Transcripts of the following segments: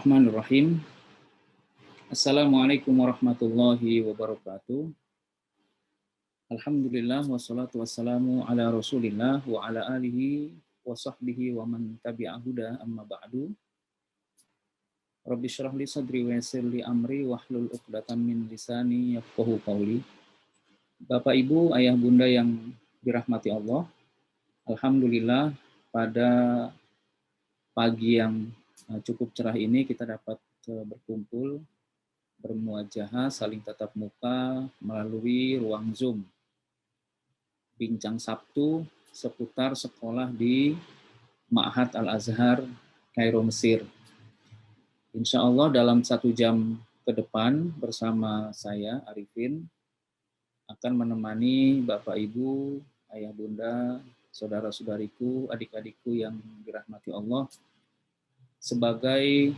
Bismillahirrahmanirrahim. Assalamualaikum warahmatullahi wabarakatuh. Alhamdulillah wassalatu wassalamu ala Rasulillah wa ala alihi wa sahbihi wa man tabi'a huda amma ba'du. Rabbi syrah li sadri wa yassir li amri wahlul 'uqdatam min lisani yafqahu qawli. Bapak Ibu, ayah bunda yang dirahmati Allah, alhamdulillah pada pagi yang cukup cerah ini kita dapat berkumpul, bermuajahah, saling tatap muka melalui ruang Zoom. Bincang Sabtu seputar sekolah di Ma'had Al-Azhar, Kairo, Mesir. Insya Allah dalam 1 jam ke depan bersama saya, Arifin, akan menemani Bapak Ibu, ayah bunda, saudara-saudariku, adik-adikku yang dirahmati Allah, sebagai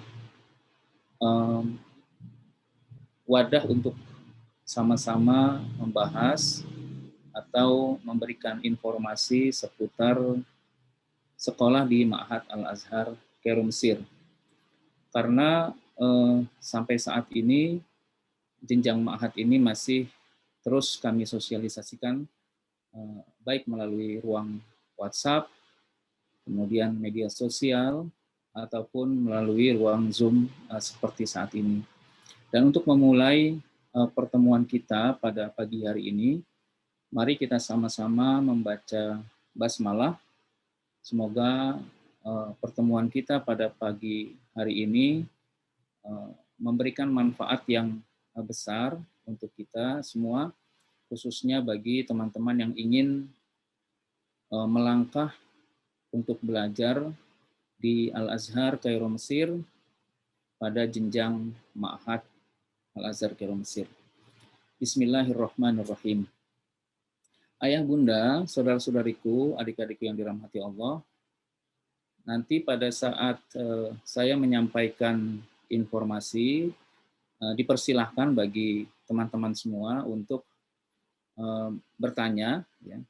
wadah untuk sama-sama membahas atau memberikan informasi seputar sekolah di Ma'had Al-Azhar, Kairo, Mesir. Karena sampai saat ini jenjang Ma'had ini masih terus kami sosialisasikan baik melalui ruang WhatsApp, kemudian media sosial, ataupun melalui ruang Zoom seperti saat ini. Dan untuk memulai pertemuan kita pada pagi hari ini, mari kita sama-sama membaca basmalah. Semoga pertemuan kita pada pagi hari ini memberikan manfaat yang besar untuk kita semua, khususnya bagi teman-teman yang ingin melangkah untuk belajar di Al-Azhar, Kairo, Mesir, pada jenjang Ma'had Al-Azhar, Kairo, Mesir. Bismillahirrahmanirrahim. Ayah bunda, saudara-saudariku, adik-adikku yang dirahmati Allah, nanti pada saat saya menyampaikan informasi, dipersilahkan bagi teman-teman semua untuk bertanya, ya.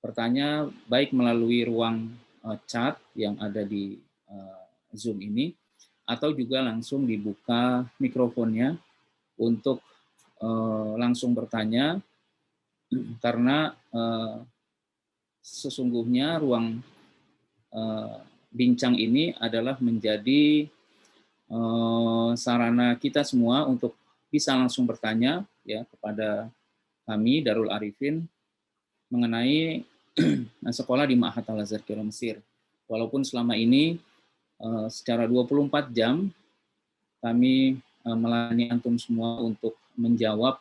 Bertanya baik melalui ruang chat yang ada di Zoom ini, atau juga langsung dibuka mikrofonnya untuk langsung bertanya, karena sesungguhnya ruang bincang ini adalah menjadi sarana kita semua untuk bisa langsung bertanya ya kepada kami Darul Arifin mengenai sekolah di Ma'had Al-Azhar, Kairo, Mesir. Walaupun selama ini secara 24 jam kami melayani antum semua untuk menjawab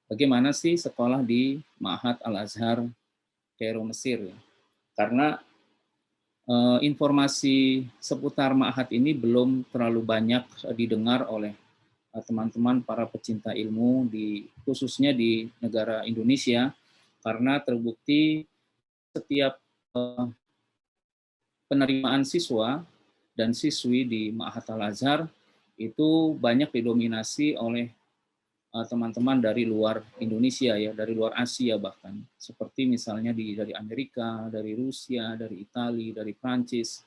bagaimana sih sekolah di Ma'had Al-Azhar, Kairo, Mesir. Karena informasi seputar Ma'had ini belum terlalu banyak didengar oleh teman-teman para pecinta ilmu, khususnya di negara Indonesia, karena terbukti setiap penerimaan siswa dan siswi di Ma'had Al-Azhar itu banyak didominasi oleh teman-teman dari luar Indonesia, ya, dari luar Asia bahkan, seperti misalnya dari Amerika, dari Rusia, dari Italia, dari Prancis,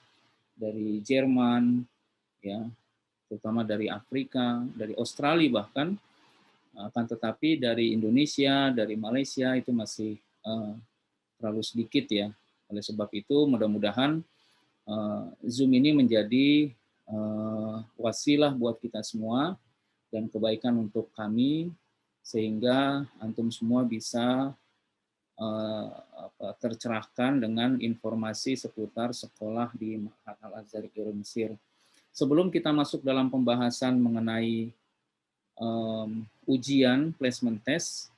dari Jerman, ya, terutama dari Afrika, dari Australia bahkan. Akan tetapi dari Indonesia, dari Malaysia itu masih terlalu sedikit, ya. Oleh sebab itu mudah-mudahan Zoom ini menjadi wasilah buat kita semua dan kebaikan untuk kami, sehingga antum semua bisa tercerahkan dengan informasi seputar sekolah di Ma'had Al-Azhar, Kairo, Mesir. Sebelum kita masuk dalam pembahasan mengenai ujian placement test,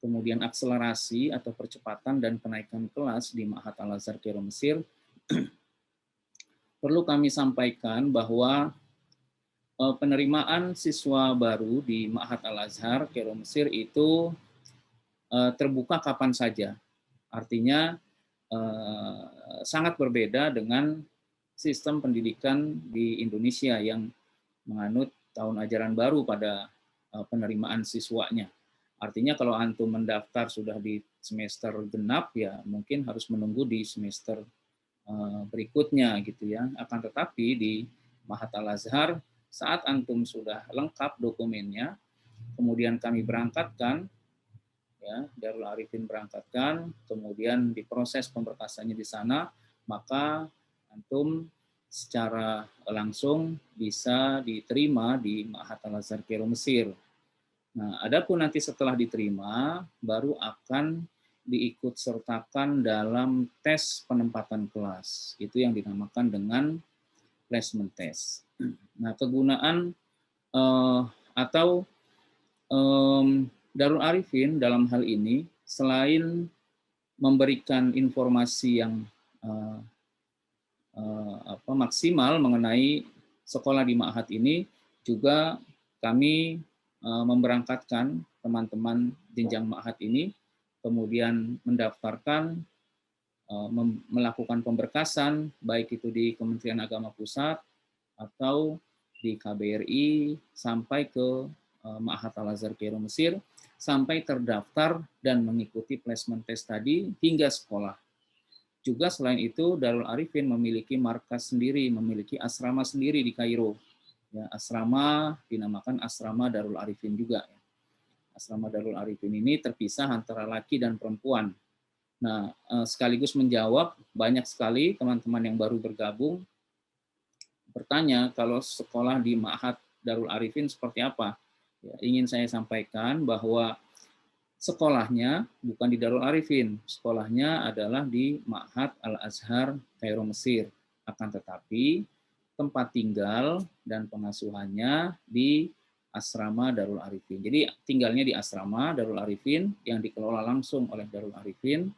kemudian akselerasi atau percepatan dan kenaikan kelas di Ma'had Al-Azhar, Kairo, Mesir, perlu kami sampaikan bahwa penerimaan siswa baru di Ma'had Al-Azhar, Kairo, Mesir itu terbuka kapan saja. Artinya sangat berbeda dengan sistem pendidikan di Indonesia yang menganut tahun ajaran baru pada penerimaan siswanya. Artinya kalau antum mendaftar sudah di semester genap, ya mungkin harus menunggu di semester berikutnya gitu ya. Akan tetapi di Mahat Al-Azhar. Saat antum sudah lengkap dokumennya, kemudian kami berangkatkan, ya, Darul Arifin berangkatkan, kemudian diproses pemberkasannya di sana, maka antum secara langsung bisa diterima di Mahat Al-Azhar Kairo Mesir. Nah, adapun nanti setelah diterima, baru akan diikut sertakan dalam tes penempatan kelas. Itu yang dinamakan dengan placement test. Nah, kegunaan atau Darul Arifin dalam hal ini selain memberikan informasi yang maksimal mengenai sekolah di Ma'had ini, juga kami memberangkatkan teman-teman jenjang Ma'had ini, kemudian mendaftarkan, melakukan pemberkasan, baik itu di Kementerian Agama Pusat atau di KBRI, sampai ke Ma'had Al-Azhar Kairo Mesir, sampai terdaftar dan mengikuti placement test tadi hingga sekolah. Juga selain itu, Darul Arifin memiliki markas sendiri, memiliki asrama sendiri di Kairo. Ya, asrama dinamakan asrama Darul Arifin juga. Asrama Darul Arifin ini terpisah antara laki dan perempuan. Nah, sekaligus menjawab banyak sekali teman-teman yang baru bergabung bertanya kalau sekolah di Ma'had Darul Arifin seperti apa. Ya, ingin saya sampaikan bahwa sekolahnya bukan di Darul Arifin, sekolahnya adalah di Ma'had Al-Azhar Kairo Mesir. Akan tetapi tempat tinggal dan pengasuhannya di asrama Darul Arifin. Jadi tinggalnya di asrama Darul Arifin yang dikelola langsung oleh Darul Arifin.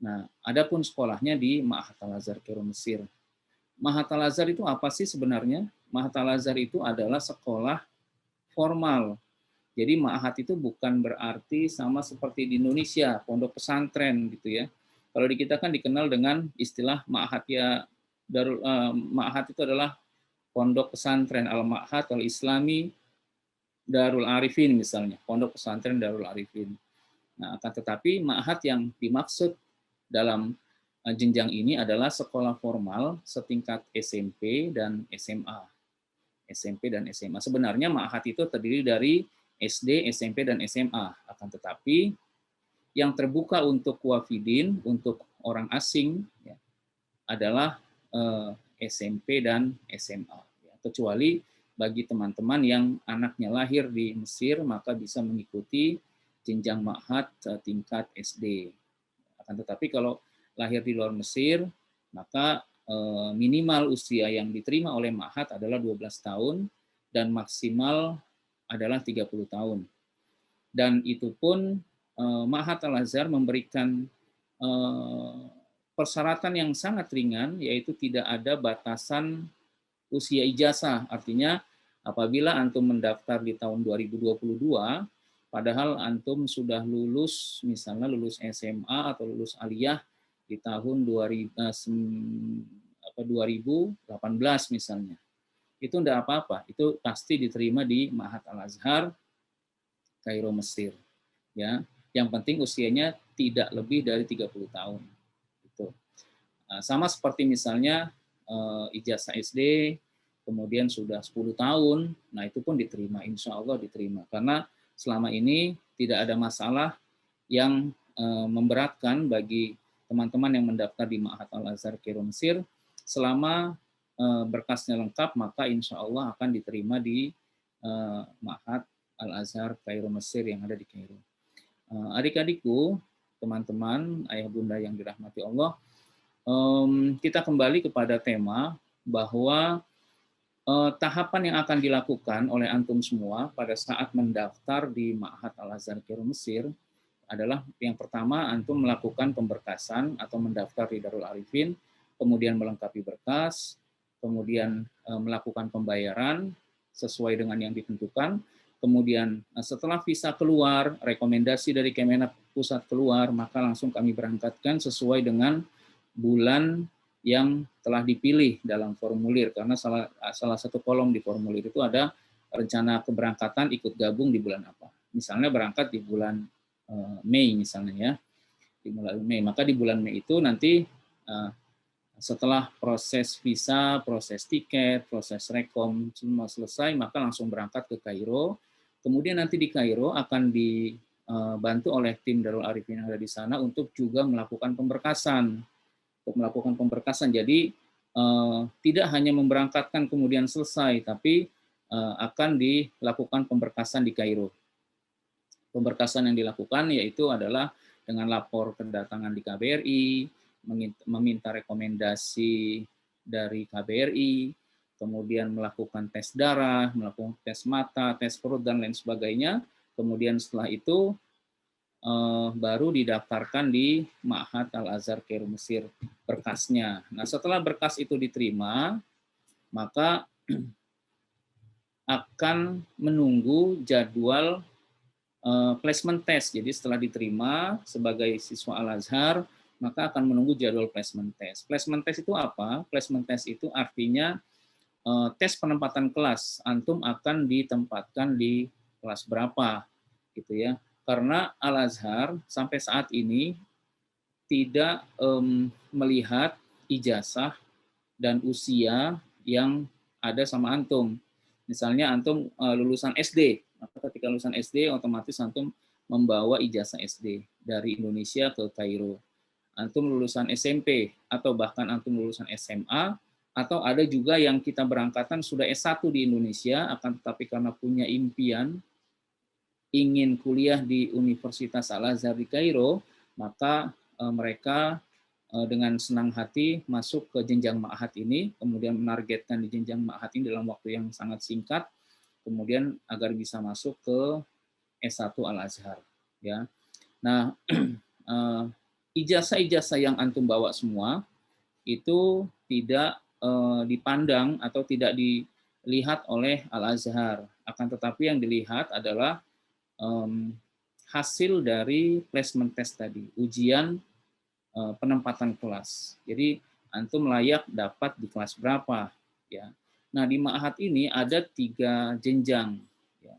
Nah, adapun sekolahnya di Ma'had Al-Azhar Kairo Mesir. Ma'had Al-Azhar itu apa sih sebenarnya? Ma'had Al-Azhar itu adalah sekolah formal. Jadi Ma'had itu bukan berarti sama seperti di Indonesia, pondok pesantren gitu ya. Kalau di kita kan dikenal dengan istilah Ma'had ya, Ma'had itu adalah pondok pesantren, Al-Ma'had Al-Islami Darul Arifin misalnya, pondok pesantren Darul Arifin. Nah, akan tetapi Ma'had yang dimaksud dalam jenjang ini adalah sekolah formal setingkat SMP dan SMA. SMP dan SMA. Sebenarnya Ma'had itu terdiri dari SD, SMP, dan SMA. Akan tetapi yang terbuka untuk wafidin, untuk orang asing, ya, adalah SMP dan SMA. Ya, kecuali bagi teman-teman yang anaknya lahir di Mesir, maka bisa mengikuti jenjang Ma'had tingkat SD. Akan tetapi kalau lahir di luar Mesir, maka minimal usia yang diterima oleh Ma'had adalah 12 tahun dan maksimal adalah 30 tahun. Dan itu pun Ma'had Al-Azhar memberikan persyaratan yang sangat ringan, yaitu tidak ada batasan usia ijazah. Artinya apabila antum mendaftar di tahun 2022, padahal antum sudah lulus, misalnya lulus SMA atau lulus aliyah di tahun 2018 misalnya, itu tidak apa-apa, itu pasti diterima di Ma'had Al-Azhar Kairo Mesir. Ya, yang penting usianya tidak lebih dari 30 tahun. Itu. Sama seperti misalnya ijazah SD, kemudian sudah 10 tahun, nah itu pun diterima, insya Allah diterima. Karena selama ini tidak ada masalah yang memberatkan bagi teman-teman yang mendaftar di Ma'had Al-Azhar Kairo Mesir. Selama berkasnya lengkap, maka insya Allah akan diterima di Ma'had Al-Azhar Kairo Mesir yang ada di Kairo. Adik-adikku, teman-teman, ayah bunda yang dirahmati Allah, kita kembali kepada tema bahwa tahapan yang akan dilakukan oleh antum semua pada saat mendaftar di Ma'had Al-Azhar Kairo Mesir adalah yang pertama, antum melakukan pemberkasan atau mendaftar di Darul Arifin, kemudian melengkapi berkas, kemudian melakukan pembayaran sesuai dengan yang ditentukan, kemudian setelah visa keluar, rekomendasi dari Kemenak Pusat keluar, maka langsung kami berangkatkan sesuai dengan bulan yang telah dipilih dalam formulir, karena salah satu kolom di formulir itu ada rencana keberangkatan ikut gabung di bulan apa. Misalnya berangkat di bulan Mei misalnya ya, di bulan Mei, maka di bulan Mei itu nanti Setelah proses visa, proses tiket, proses rekom semua selesai, maka langsung berangkat ke Kairo. Kemudian nanti di Kairo akan dibantu oleh tim Darul Arifin yang ada di sana untuk juga melakukan pemberkasan. Jadi tidak hanya memberangkatkan kemudian selesai, tapi akan dilakukan pemberkasan di Kairo. Pemberkasan yang dilakukan yaitu adalah dengan lapor kedatangan di KBRI, meminta rekomendasi dari KBRI, kemudian melakukan tes darah, melakukan tes mata, tes perut, dan lain sebagainya. Kemudian setelah itu baru didaftarkan di Ma'had Al-Azhar Kairo Mesir berkasnya. Nah, setelah berkas itu diterima, maka akan menunggu jadwal placement test. Jadi setelah diterima sebagai siswa Al-Azhar, maka akan menunggu jadwal placement test. Placement test itu apa? Placement test itu artinya tes penempatan kelas. Antum akan ditempatkan di kelas berapa, gitu ya. Karena Al-Azhar sampai saat ini tidak melihat ijazah dan usia yang ada sama antum. Misalnya antum lulusan SD, maka ketika lulusan SD otomatis antum membawa ijazah SD dari Indonesia ke Kairo. Antum lulusan SMP atau bahkan antum lulusan SMA, atau ada juga yang kita berangkatan sudah S1 di Indonesia, akan tetapi karena punya impian ingin kuliah di Universitas Al-Azhar di Kairo, maka mereka dengan senang hati masuk ke jenjang ma'had ini, kemudian menargetkan di jenjang ma'had ini dalam waktu yang sangat singkat, kemudian agar bisa masuk ke S1 Al-Azhar. Ya. Nah, ijazah-ijazah yang antum bawa semua itu tidak dipandang atau tidak dilihat oleh Al-Azhar. Akan tetapi yang dilihat adalah hasil dari placement test tadi, ujian penempatan kelas. Jadi antum layak dapat di kelas berapa, ya. Nah, di ma'had ini ada 3 jenjang, ya.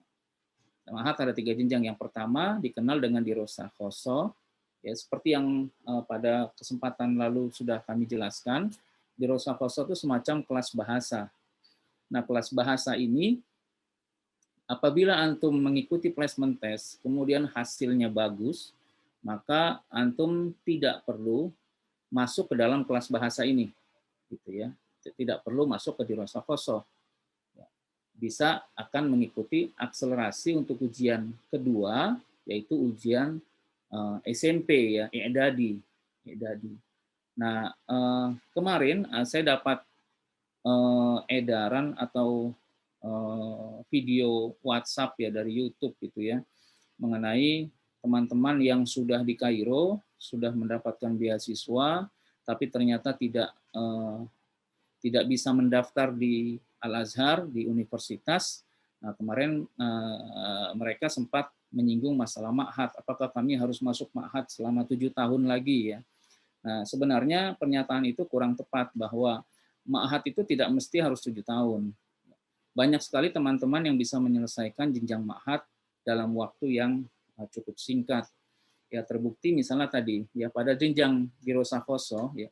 Ma'had ada 3 jenjang. Yang pertama dikenal dengan Dirosah Khoso, ya, seperti yang pada kesempatan lalu sudah kami jelaskan. Dirosah Khoso itu semacam kelas bahasa. Nah, kelas bahasa ini apabila antum mengikuti placement test, kemudian hasilnya bagus, maka antum tidak perlu masuk ke dalam kelas bahasa ini, gitu ya. Tidak perlu masuk ke Dirosah Khoso. Bisa akan mengikuti akselerasi untuk ujian kedua, yaitu ujian SMP ya, I'dadi. Nah, kemarin saya dapat edaran atau video WhatsApp ya dari YouTube gitu ya, mengenai teman-teman yang sudah di Kairo, sudah mendapatkan beasiswa, tapi ternyata tidak bisa mendaftar di Al-Azhar, di universitas. Nah, kemarin mereka sempat menyinggung masalah ma'had. Apakah kami harus masuk ma'had selama 7 tahun lagi ya? Nah, sebenarnya pernyataan itu kurang tepat bahwa ma'had itu tidak mesti harus 7 tahun. Banyak sekali teman-teman yang bisa menyelesaikan jenjang ma'had dalam waktu yang cukup singkat. Ya, terbukti misalnya tadi ya pada jenjang Dirosah Khoso ya,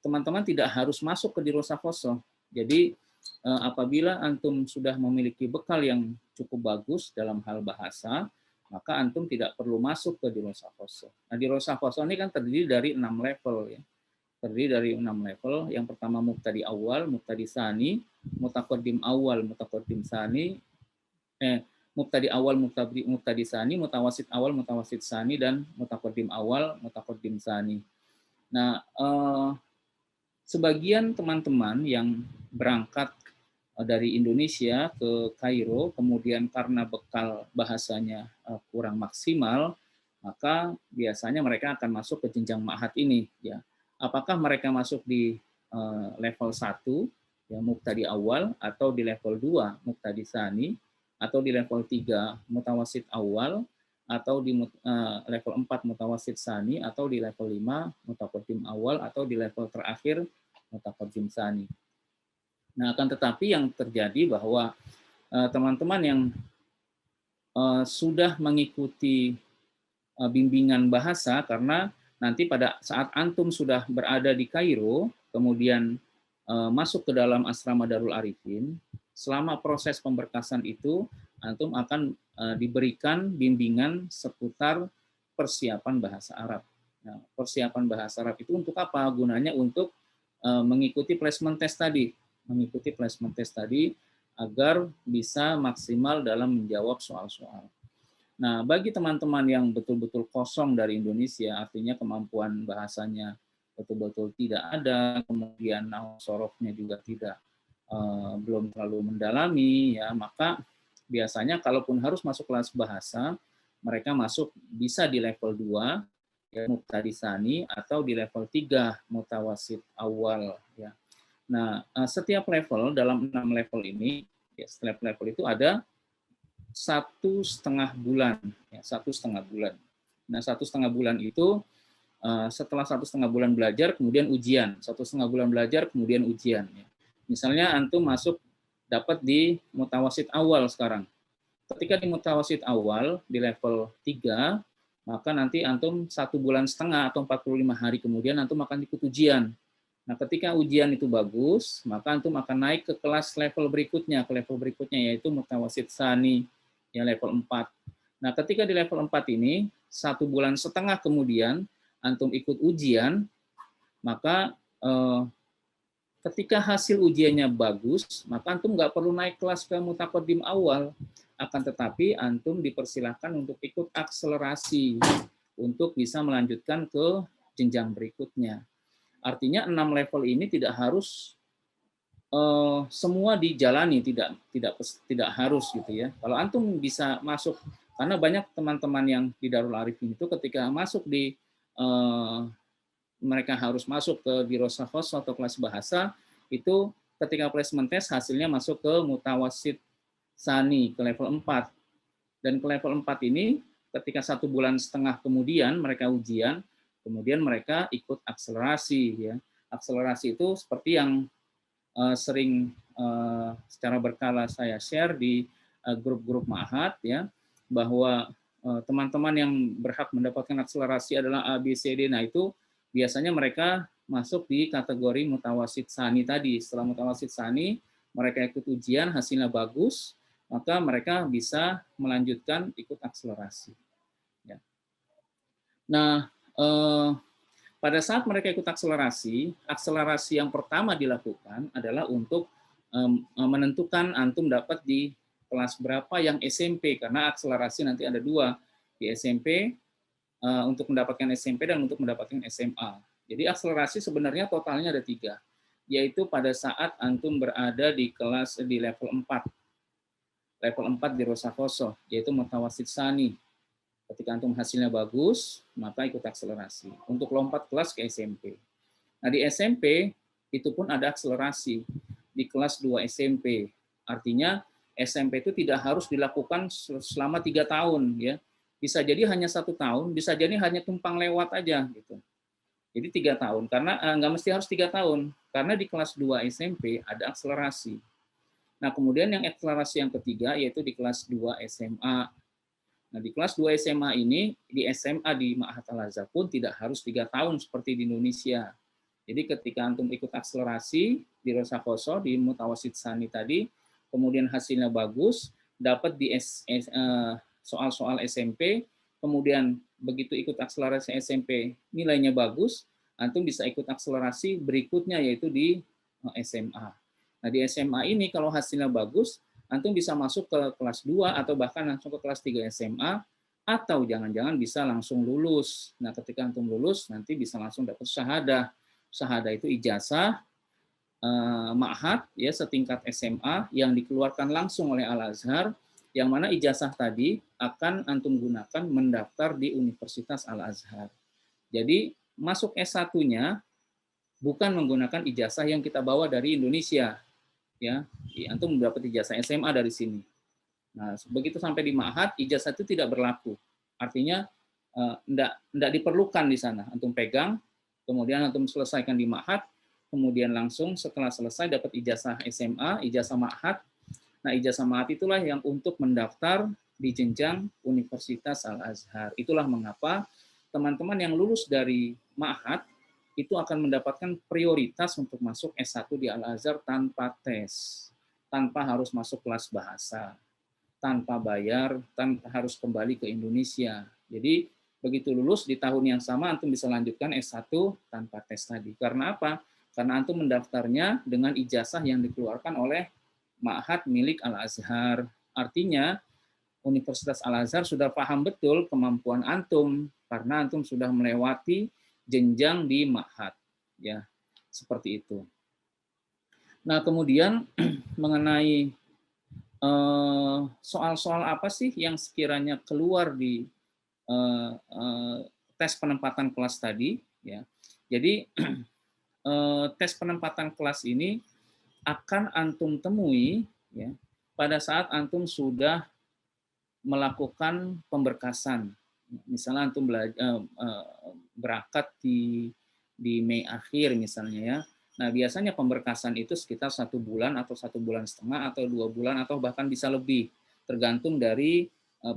teman-teman tidak harus masuk ke Dirosah Khoso. Jadi apabila antum sudah memiliki bekal yang cukup bagus dalam hal bahasa, maka antum tidak perlu masuk ke Dirosah Khoso. Nah, Dirosah Khoso ini kan terdiri dari 6 level ya. Terdiri dari 6 level. Yang pertama mubtadi awal, mubtadi sani, mutaqaddim awal, mutaqaddim sani, mubtadi awal, mubtadi sani, mutawasid awal, mutawasid sani, dan mutaqaddim awal, mutaqaddim sani. Nah, sebagian teman-teman yang berangkat dari Indonesia ke Kairo, kemudian karena bekal bahasanya kurang maksimal, maka biasanya mereka akan masuk ke jenjang ma'had ini. Ya. Apakah mereka masuk di level 1, ya, mubtadi awal, atau di level 2, mubtadi sani, atau di level 3, mutawasid awal, atau di level 4 mutawasid sani, atau di level 5 mutaqaddim awal, atau di level terakhir mutaqaddim sani. Nah, akan tetapi yang terjadi bahwa teman-teman yang sudah mengikuti bimbingan bahasa, karena nanti pada saat antum sudah berada di Kairo, kemudian masuk ke dalam asrama Darul Arifin, selama proses pemberkasan itu, antum akan diberikan bimbingan seputar persiapan bahasa Arab. Nah, persiapan bahasa Arab itu untuk apa? Gunanya untuk mengikuti placement test tadi, agar bisa maksimal dalam menjawab soal-soal. Nah, bagi teman-teman yang betul-betul kosong dari Indonesia, artinya kemampuan bahasanya betul-betul tidak ada, kemudian nahwu sorofnya juga tidak belum terlalu mendalami, ya, maka biasanya kalaupun harus masuk kelas bahasa, mereka masuk bisa di level 2, ya, mubtadi atau di level 3, mutawasit awal, ya. Nah, setiap level dalam 6 level ini, ya, setiap level itu ada 1,5 bulan, ya, 1,5 bulan. Nah, 1,5 bulan itu setelah 1,5 bulan belajar, kemudian ujian. 1,5 bulan belajar, kemudian ujian. Ya. Misalnya antum masuk dapat di mutawasit awal sekarang. Ketika di mutawasit awal di level 3, maka nanti antum 1,5 bulan atau 45 hari kemudian antum akan ikut ujian. Nah, ketika ujian itu bagus, maka antum akan naik ke kelas level berikutnya, yaitu mutawasit tsani, ya, level 4. Nah, ketika di level 4 ini, 1,5 bulan kemudian, antum ikut ujian, maka ketika hasil ujiannya bagus, maka antum nggak perlu naik kelas ke mutaqaddim awal, akan tetapi antum dipersilahkan untuk ikut akselerasi, untuk bisa melanjutkan ke jenjang berikutnya. Artinya 6 level ini tidak harus semua dijalani, tidak harus gitu ya. Kalau antum bisa masuk, karena banyak teman-teman yang di Darul Arifin itu ketika masuk di mereka harus masuk ke Dirosah Khossah atau kelas bahasa, itu ketika placement test hasilnya masuk ke mutawasit tsani, ke level 4. Dan ke level 4 ini ketika 1,5 bulan kemudian mereka ujian, kemudian mereka ikut akselerasi, ya. Akselerasi itu seperti yang sering secara berkala saya share di grup-grup ma'had, ya, bahwa teman-teman yang berhak mendapatkan akselerasi adalah A, B, C, D. Nah, itu biasanya mereka masuk di kategori mutawasit tsani tadi. Setelah mutawasit tsani, mereka ikut ujian, hasilnya bagus, maka mereka bisa melanjutkan ikut akselerasi. Ya. Nah, pada saat mereka ikut akselerasi yang pertama dilakukan adalah untuk menentukan antum dapat di kelas berapa yang SMP, karena akselerasi nanti ada 2, di SMP untuk mendapatkan SMP dan untuk mendapatkan SMA. Jadi akselerasi sebenarnya totalnya ada 3, yaitu pada saat antum berada di kelas di level 4 di Dirosah Khossah, yaitu mutawasit tsani. Ketika antum hasilnya bagus, maka ikut akselerasi untuk lompat kelas ke SMP. Nah, di SMP itu pun ada akselerasi di kelas 2 SMP. Artinya SMP itu tidak harus dilakukan selama 3 tahun, ya. Bisa jadi hanya 1 tahun, bisa jadi hanya tumpang lewat aja gitu. Jadi 3 tahun, karena nggak mesti harus 3 tahun, karena di kelas 2 SMP ada akselerasi. Nah, kemudian yang akselerasi yang ketiga yaitu di kelas 2 SMA. Nah, di kelas 2 SMA ini, di SMA di Ma'had Al-Azhar pun tidak harus 3 tahun seperti di Indonesia. Jadi ketika antum ikut akselerasi di Dirosah Khossah, di mutawasit tsani tadi, kemudian hasilnya bagus, dapat di soal-soal SMP, kemudian begitu ikut akselerasi SMP nilainya bagus, antum bisa ikut akselerasi berikutnya yaitu di SMA. Nah, di SMA ini kalau hasilnya bagus, antum bisa masuk ke kelas 2 atau bahkan langsung ke kelas 3 SMA, atau jangan-jangan bisa langsung lulus. Nah, ketika antum lulus, nanti bisa langsung dapat syahadah. Syahadah itu ijazah ma'had, ya, setingkat SMA yang dikeluarkan langsung oleh Al-Azhar, yang mana ijazah tadi akan antum gunakan mendaftar di Universitas Al-Azhar. Jadi, masuk S1-nya bukan menggunakan ijazah yang kita bawa dari Indonesia, ya, antum mendapat ijazah SMA dari sini. Nah, begitu sampai di ma'had, ijazah itu tidak berlaku. Artinya enggak diperlukan di sana. Antum pegang, kemudian antum selesaikan di ma'had, kemudian langsung setelah selesai dapat ijazah SMA, ijazah ma'had. Nah, ijazah ma'had itulah yang untuk mendaftar di jenjang Universitas Al-Azhar. Itulah mengapa teman-teman yang lulus dari Ma'had itu akan mendapatkan prioritas untuk masuk S1 di Al-Azhar tanpa tes, tanpa harus masuk kelas bahasa, tanpa bayar, tanpa harus kembali ke Indonesia. Jadi begitu lulus di tahun yang sama antum bisa lanjutkan S1 tanpa tes tadi. Karena apa? Karena antum mendaftarnya dengan ijazah yang dikeluarkan oleh Ma'had milik Al-Azhar. Artinya Universitas Al-Azhar sudah paham betul kemampuan antum karena antum sudah melewati jenjang di Ma'had, ya. Seperti itu. Nah, kemudian mengenai soal-soal apa sih yang sekiranya keluar di tes penempatan kelas tadi, ya. Jadi tes penempatan kelas ini akan antum temui, ya, pada saat antum sudah melakukan pemberkasan. Misalnya antum berangkat di Mei akhir misalnya, ya. Nah, biasanya pemberkasan itu sekitar 1 bulan atau 1,5 bulan atau 2 bulan atau bahkan bisa lebih, tergantung dari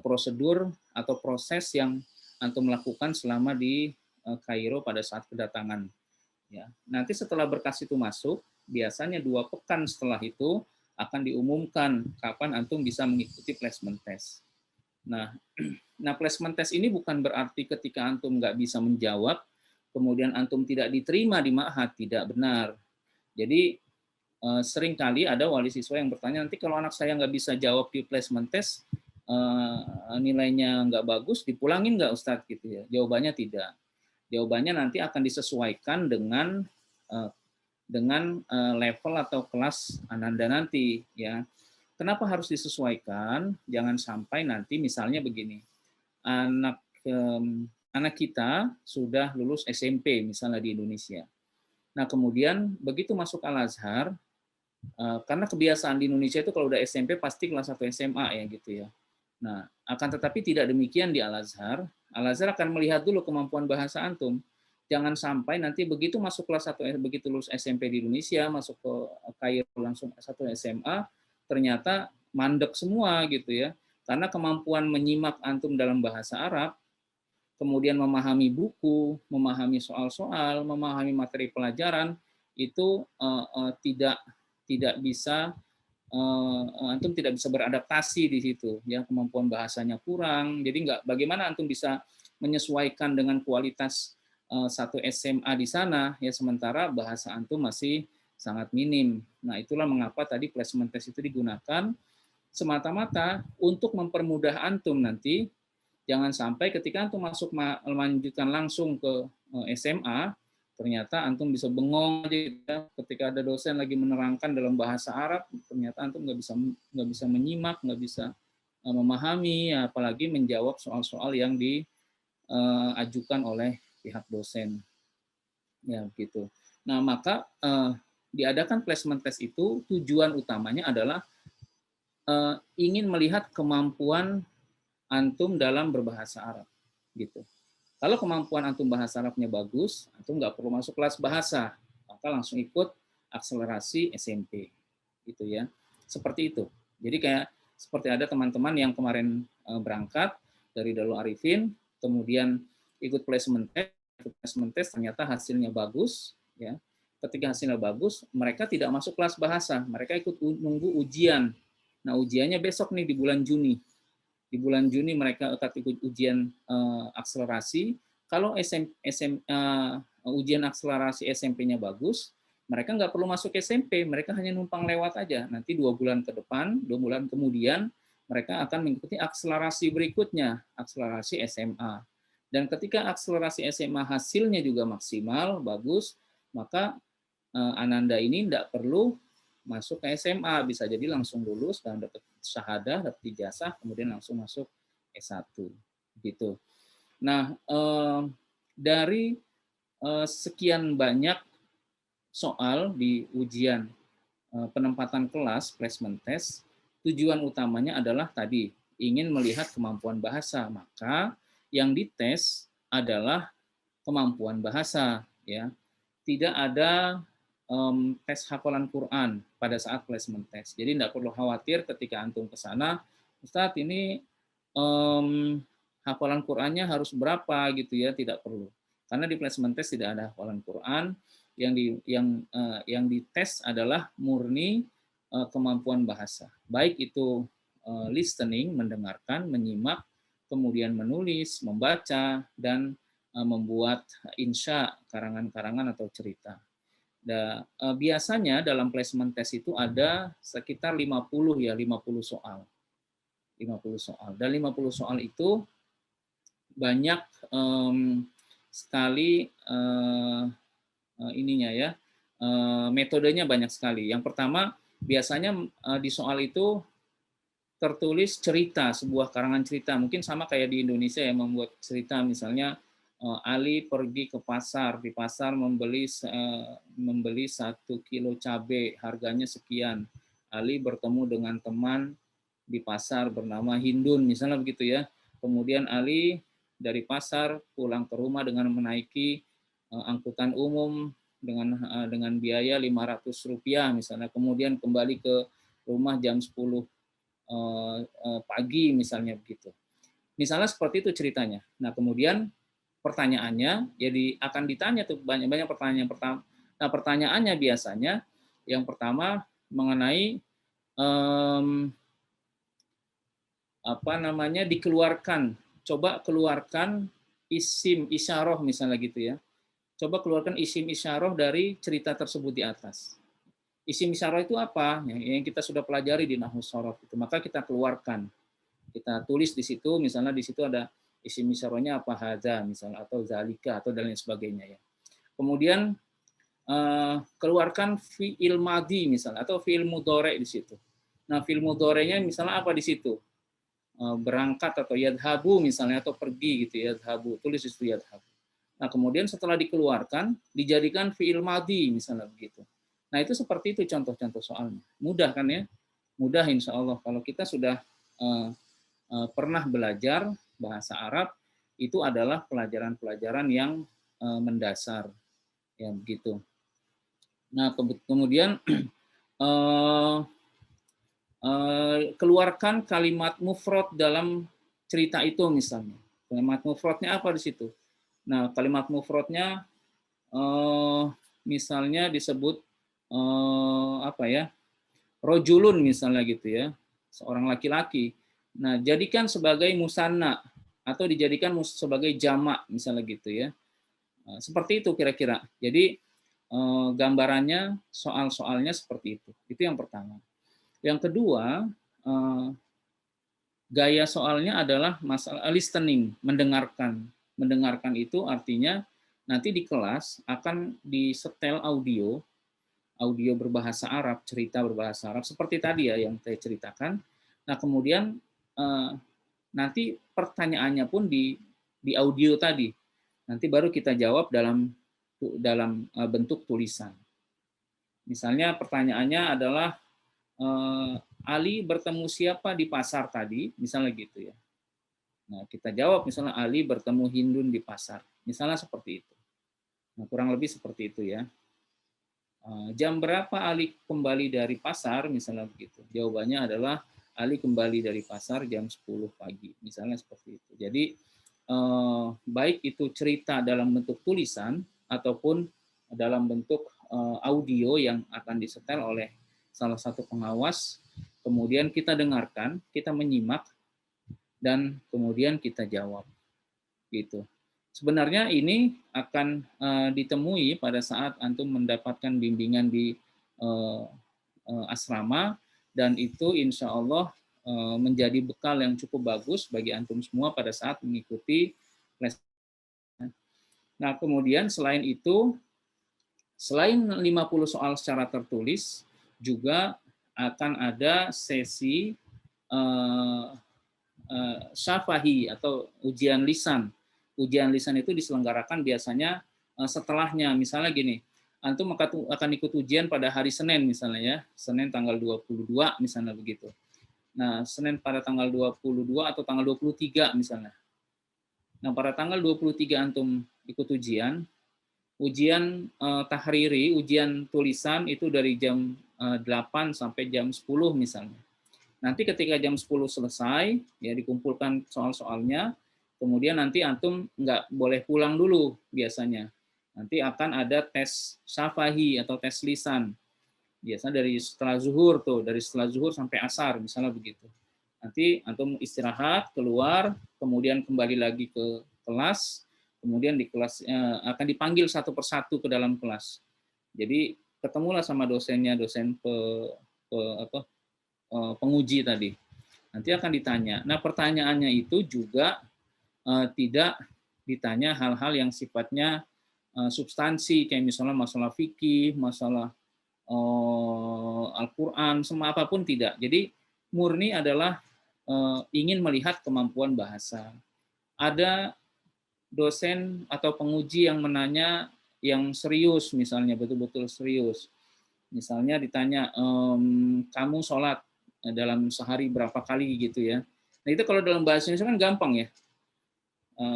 prosedur atau proses yang antum lakukan selama di Kairo pada saat kedatangan. Ya, nanti setelah berkas itu masuk, biasanya 2 pekan setelah itu akan diumumkan kapan antum bisa mengikuti placement test. Nah, placement test ini bukan berarti ketika antum nggak bisa menjawab, kemudian antum tidak diterima di Ma'had, tidak benar. Jadi seringkali ada wali siswa yang bertanya, nanti kalau anak saya nggak bisa jawab di placement test, nilainya nggak bagus, dipulangin nggak Ustadz gitu ya? Jawabannya tidak. Jawabannya nanti akan disesuaikan dengan level atau kelas Ananda nanti, ya. Kenapa harus disesuaikan? Jangan sampai nanti misalnya begini, anak kita sudah lulus SMP misalnya di Indonesia. Nah, kemudian begitu masuk Al-Azhar, karena kebiasaan di Indonesia itu kalau udah SMP pasti kelas 1 SMA ya gitu ya. Nah, akan tetapi tidak demikian di Al-Azhar. Al-Azhar akan melihat dulu kemampuan bahasa antum. Jangan sampai nanti begitu masuk kelas 1, begitu lulus SMP di Indonesia, masuk ke Kairo langsung S1 SMA, ternyata mandek semua gitu ya. Karena kemampuan menyimak antum dalam bahasa Arab, kemudian memahami buku, memahami soal-soal, memahami materi pelajaran, itu tidak bisa, antum tidak bisa beradaptasi di situ, ya, kemampuan bahasanya kurang. Jadi bagaimana antum bisa menyesuaikan dengan kualitas satu SMA di sana, ya, sementara bahasa antum masih sangat minim. Nah, itulah mengapa tadi placement test itu digunakan semata-mata untuk mempermudah antum nanti. Jangan sampai ketika antum masuk melanjutkan langsung ke SMA, ternyata antum bisa bengong aja ketika ada dosen lagi menerangkan dalam bahasa Arab, ternyata antum nggak bisa menyimak, nggak bisa memahami, apalagi menjawab soal-soal yang diajukan oleh pihak dosen, ya begitu. Nah, maka diadakan placement test itu tujuan utamanya adalah ingin melihat kemampuan antum dalam berbahasa Arab, gitu. Kalau kemampuan antum bahasa Arabnya bagus, antum nggak perlu masuk kelas bahasa, maka langsung ikut akselerasi SMP, gitu ya. Seperti itu. Jadi kayak seperti ada teman-teman yang kemarin berangkat dari Darul Arifin, kemudian ikut placement test, ternyata hasilnya bagus, ya. Ketika hasilnya bagus, mereka tidak masuk kelas bahasa, mereka ikut nunggu ujian. Nah, ujiannya besok nih di bulan Juni. Di bulan Juni mereka akan ikut ujian akselerasi. Kalau ujian akselerasi SMP-nya bagus, mereka nggak perlu masuk SMP, mereka hanya numpang lewat aja. Nanti 2 bulan ke depan, 2 bulan kemudian, mereka akan mengikuti akselerasi berikutnya, akselerasi SMA. Dan ketika akselerasi SMA hasilnya juga maksimal, bagus, maka Ananda ini tidak perlu masuk ke SMA, bisa jadi langsung lulus dan dapat syahadah, dapat ijazah, kemudian langsung masuk S1 gitu. Nah, dari sekian banyak soal di ujian penempatan kelas placement test, tujuan utamanya adalah tadi ingin melihat kemampuan bahasa, maka yang dites adalah kemampuan bahasa, ya. Tidak ada tes hafalan Quran pada saat placement test. Jadi tidak perlu khawatir ketika antum ke sana, Ustadz ini hafalan Qur'annya harus berapa gitu ya, tidak perlu. Karena di placement test tidak ada hafalan Qur'an, yang dites adalah murni kemampuan bahasa. Baik itu listening, mendengarkan, menyimak, kemudian menulis, membaca, dan membuat insya, karangan-karangan atau cerita. Biasanya dalam placement test itu ada sekitar 50 soal. 50 soal. Dan 50 soal itu banyak sekali ininya ya, metodenya banyak sekali. Yang pertama, biasanya di soal itu tertulis cerita, sebuah karangan cerita. Mungkin sama kayak di Indonesia yang membuat cerita, misalnya Ali pergi ke pasar, di pasar membeli 1 kilo cabai, harganya sekian. Ali bertemu dengan teman di pasar bernama Hindun, misalnya begitu ya. Kemudian Ali dari pasar pulang ke rumah dengan menaiki angkutan umum dengan biaya Rp500 misalnya. Kemudian kembali ke rumah jam 10 pagi misalnya begitu. Misalnya seperti itu ceritanya. Nah, kemudian pertanyaannya jadi akan ditanya tuh banyak-banyak pertanyaan pertama. Nah, pertanyaannya biasanya yang pertama mengenai dikeluarkan. Coba keluarkan isim isyarah misalnya gitu ya. Coba keluarkan isim isyarah dari cerita tersebut di atas. Isim isyarah itu apa? Yang kita sudah pelajari di nahwu shorof itu. Maka kita keluarkan. Kita tulis di situ, misalnya di situ ada isim isyarahnya apa, hadza misalnya, atau zalika atau dan lain sebagainya ya. Kemudian keluarkan fi'il madhi misalnya atau fi'il mudhari di situ. Nah, fi'il mudhari'nya misalnya apa di situ? Berangkat atau yadhabu misalnya, atau pergi gitu ya, yadhabu, tulis di situ yadhabu. Nah, kemudian setelah dikeluarkan dijadikan fi'il madhi misalnya begitu. Nah, itu seperti itu contoh-contoh soalnya. Mudah kan ya? Mudah insya Allah kalau kita sudah pernah belajar bahasa Arab, itu adalah pelajaran-pelajaran yang mendasar ya begitu. Nah, kemudian keluarkan kalimat mufrad dalam cerita itu misalnya. Kalimat mufradnya apa di situ? Nah, kalimat mufradnya misalnya disebut apa ya? Rojulun misalnya gitu ya. Seorang laki-laki. Nah, jadikan sebagai musanna atau dijadikan sebagai jamak misalnya gitu ya. Seperti itu kira-kira. Jadi gambarannya soal-soalnya seperti itu. Itu yang pertama. Yang kedua, gaya soalnya adalah masalah listening, mendengarkan. Mendengarkan itu artinya nanti di kelas akan disetel audio berbahasa Arab, cerita berbahasa Arab seperti tadi ya yang saya ceritakan. Nah, kemudian nanti pertanyaannya pun di audio tadi. Nanti baru kita jawab dalam bentuk tulisan. Misalnya pertanyaannya adalah Ali bertemu siapa di pasar tadi, misalnya gitu ya. Nah, kita jawab misalnya Ali bertemu Hindun di pasar. Misalnya seperti itu. Nah, kurang lebih seperti itu ya. Jam berapa Ali kembali dari pasar, misalnya begitu. Jawabannya adalah Ali kembali dari pasar jam 10 pagi, misalnya seperti itu. Jadi baik itu cerita dalam bentuk tulisan ataupun dalam bentuk audio yang akan disetel oleh salah satu pengawas, kemudian kita dengarkan, kita menyimak, dan kemudian kita jawab. Gitu. Sebenarnya ini akan ditemui pada saat antum mendapatkan bimbingan di asrama, dan itu insya Allah menjadi bekal yang cukup bagus bagi antum semua pada saat mengikuti les. Nah, kemudian selain itu, selain 50 soal secara tertulis, juga akan ada sesi syafahi atau ujian lisan. Ujian lisan itu diselenggarakan biasanya setelahnya. Misalnya gini, antum akan ikut ujian pada hari Senin misalnya ya, Senin tanggal 22 misalnya begitu. Nah, Senin pada tanggal 22 atau tanggal 23 misalnya. Nah, pada tanggal 23 antum ikut ujian tahriri, ujian tulisan itu dari jam 8 sampai jam 10 misalnya. Nanti ketika jam 10 selesai, ya dikumpulkan soal-soalnya, kemudian nanti antum nggak boleh pulang dulu biasanya. Nanti akan ada tes syafahi atau tes lisan. Biasanya dari setelah zuhur tuh, dari setelah zuhur sampai asar, misalnya begitu. Nanti antum istirahat, keluar, kemudian kembali lagi ke kelas, kemudian di kelas akan dipanggil satu persatu ke dalam kelas. Jadi ketemulah sama dosennya, dosen penguji tadi. Nanti akan ditanya. Nah, pertanyaannya itu juga tidak ditanya hal-hal yang sifatnya substansi, kayak misalnya masalah fikih, masalah Al-Quran, semua apapun tidak. Jadi murni adalah ingin melihat kemampuan bahasa. Ada dosen atau penguji yang menanya yang serius, misalnya betul-betul serius. Misalnya ditanya, kamu sholat dalam sehari berapa kali gitu ya. Nah itu kalau dalam bahasa Indonesia kan gampang ya.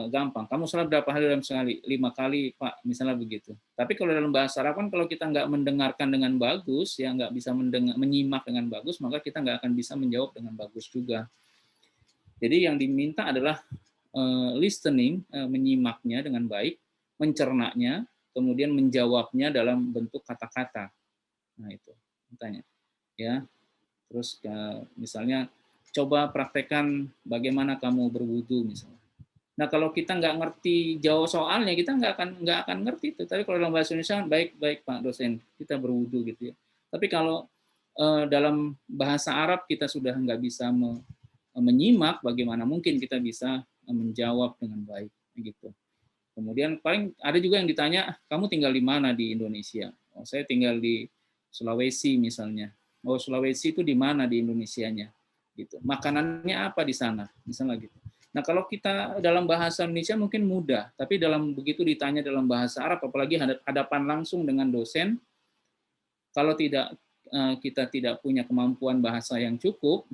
Gampang. Kamu sholat berapa kali dalam sehari? 5 kali, Pak, misalnya begitu. Tapi kalau dalam bahasa Arab kan kalau kita nggak mendengarkan dengan bagus, ya nggak bisa menyimak dengan bagus, maka kita nggak akan bisa menjawab dengan bagus juga. Jadi yang diminta adalah listening, menyimaknya dengan baik, mencernanya, kemudian menjawabnya dalam bentuk kata-kata. Nah itu, tanya. Ya, terus misalnya coba praktekkan bagaimana kamu berwudu misalnya. Nah kalau kita nggak ngerti jawab soalnya, kita nggak akan ngerti itu. Tapi kalau dalam bahasa Indonesia baik Pak dosen, kita berwudu gitu ya. Tapi kalau dalam bahasa Arab kita sudah nggak bisa menyimak, bagaimana mungkin kita bisa menjawab dengan baik gitu. Kemudian paling ada juga yang ditanya, kamu tinggal di mana di Indonesia? Oh, saya tinggal di Sulawesi misalnya. Oh, Sulawesi itu di mana di Indonesianya? Gitu. Makanannya apa di sana? Misalnya gitu. Nah, kalau kita dalam bahasa Indonesia mungkin mudah, tapi dalam begitu ditanya dalam bahasa Arab, apalagi hadapan langsung dengan dosen, kalau kita tidak punya kemampuan bahasa yang cukup,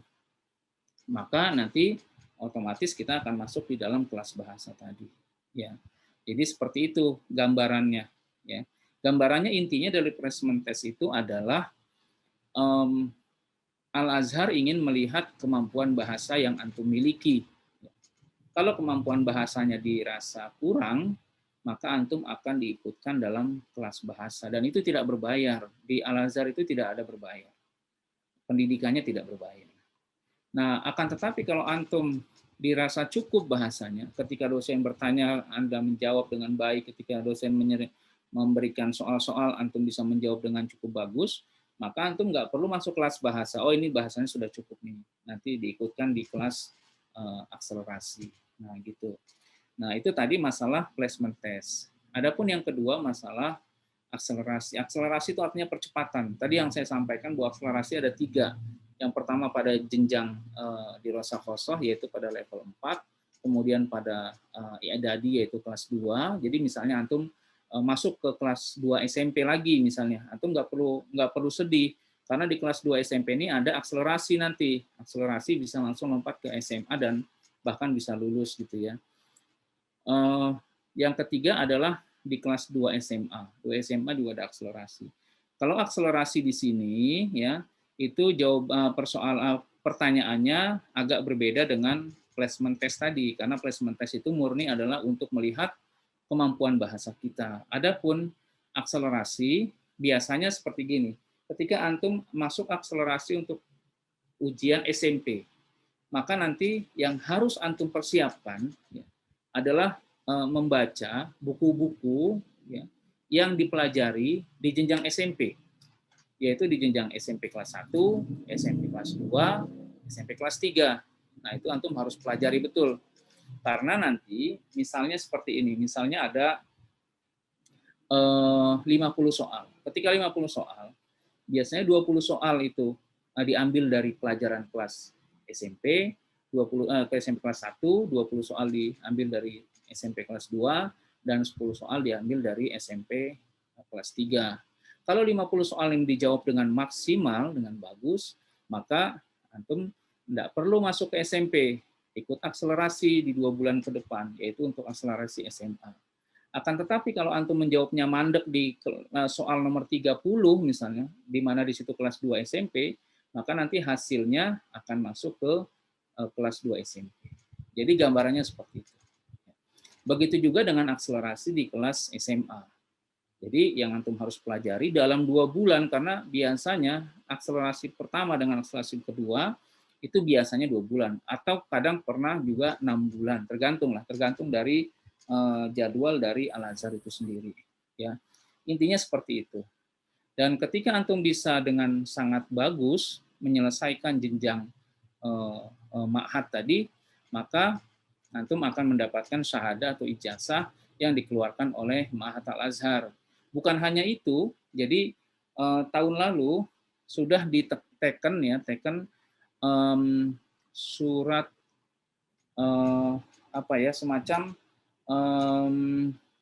maka nanti otomatis kita akan masuk di dalam kelas bahasa tadi. Ya, jadi seperti itu gambarannya. Ya, gambarannya intinya dari placement test itu adalah Al-Azhar ingin melihat kemampuan bahasa yang antum miliki. Kalau kemampuan bahasanya dirasa kurang, maka antum akan diikutkan dalam kelas bahasa. Dan itu tidak berbayar. Di Al-Azhar itu tidak ada berbayar. Pendidikannya tidak berbayar. Nah, akan tetapi kalau antum dirasa cukup bahasanya, ketika dosen bertanya, Anda menjawab dengan baik, ketika dosen memberikan soal-soal, antum bisa menjawab dengan cukup bagus, maka antum nggak perlu masuk kelas bahasa. Oh, ini bahasanya sudah cukup nih. Nanti diikutkan di kelas akselerasi. Nah, gitu. Nah, itu tadi masalah placement test. Adapun yang kedua, masalah akselerasi. Akselerasi itu artinya percepatan. Tadi yang saya sampaikan bahwa akselerasi ada 3. Yang pertama pada jenjang di Rosakhosoh, yaitu pada level 4. Kemudian pada i'dadi, yaitu kelas 2. Jadi misalnya antum masuk ke kelas 2 SMP lagi misalnya. Antum nggak perlu sedih. Karena di kelas 2 SMP ini ada akselerasi nanti. Akselerasi bisa langsung lompat ke SMA dan bahkan bisa lulus gitu ya. Yang ketiga adalah di kelas 2 SMA. 2 SMA juga ada akselerasi. Kalau akselerasi di sini ya, itu pertanyaannya agak berbeda dengan placement test tadi, karena placement test itu murni adalah untuk melihat kemampuan bahasa kita. Adapun akselerasi biasanya seperti gini. Ketika antum masuk akselerasi untuk ujian SMP, maka nanti yang harus antum persiapkan ya, adalah membaca buku-buku ya, yang dipelajari di jenjang SMP, yaitu di jenjang SMP kelas 1, SMP kelas 2, SMP kelas 3. Nah, itu antum harus pelajari betul. Karena nanti misalnya seperti ini, misalnya ada 50 soal. Ketika 50 soal, biasanya 20 soal itu diambil dari pelajaran kelas SMP, 20 ke SMP kelas 1, 20 soal diambil dari SMP kelas 2, dan 10 soal diambil dari SMP kelas 3. Kalau 50 soal yang dijawab dengan maksimal, dengan bagus, maka antum tidak perlu masuk ke SMP, ikut akselerasi di 2 bulan ke depan, yaitu untuk akselerasi SMA. Akan tetapi kalau antum menjawabnya mandek di soal nomor 30 misalnya, di mana di situ kelas 2 SMP, maka nanti hasilnya akan masuk ke kelas 2 SMP. Jadi gambarannya seperti itu. Begitu juga dengan akselerasi di kelas SMA. Jadi yang antum harus pelajari dalam 2 bulan, karena biasanya akselerasi pertama dengan akselerasi kedua itu biasanya 2 bulan, atau kadang pernah juga 6 bulan, tergantung dari jadwal dari Al-Azhar itu sendiri. Ya, intinya seperti itu. Dan ketika antum bisa dengan sangat bagus menyelesaikan jenjang ma'had tadi, maka antum akan mendapatkan syahadah atau ijazah yang dikeluarkan oleh Ma'had Al-Azhar. Bukan hanya itu, jadi tahun lalu sudah teken surat semacam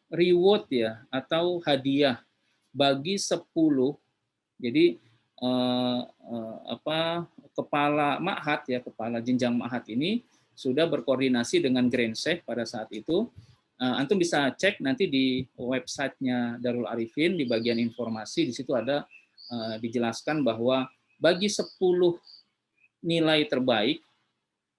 reward ya, atau hadiah bagi 10. Jadi kepala ma'had ya, kepala jenjang ma'had ini sudah berkoordinasi dengan Grand Sheikh pada saat itu. Antum bisa cek nanti di websitenya Darul Arifin, di bagian informasi, di situ ada dijelaskan bahwa bagi 10 nilai terbaik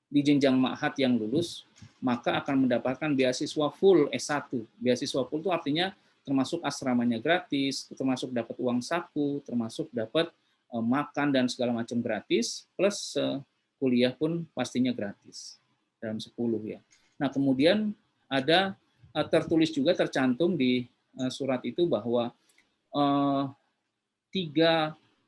di jenjang ma'had yang lulus, maka akan mendapatkan beasiswa full S1. Beasiswa full itu artinya termasuk asramanya gratis, termasuk dapat uang saku, termasuk dapat makan dan segala macam gratis, plus kuliah pun pastinya gratis dalam 10 ya. Nah, kemudian ada tertulis juga, tercantum di surat itu bahwa 3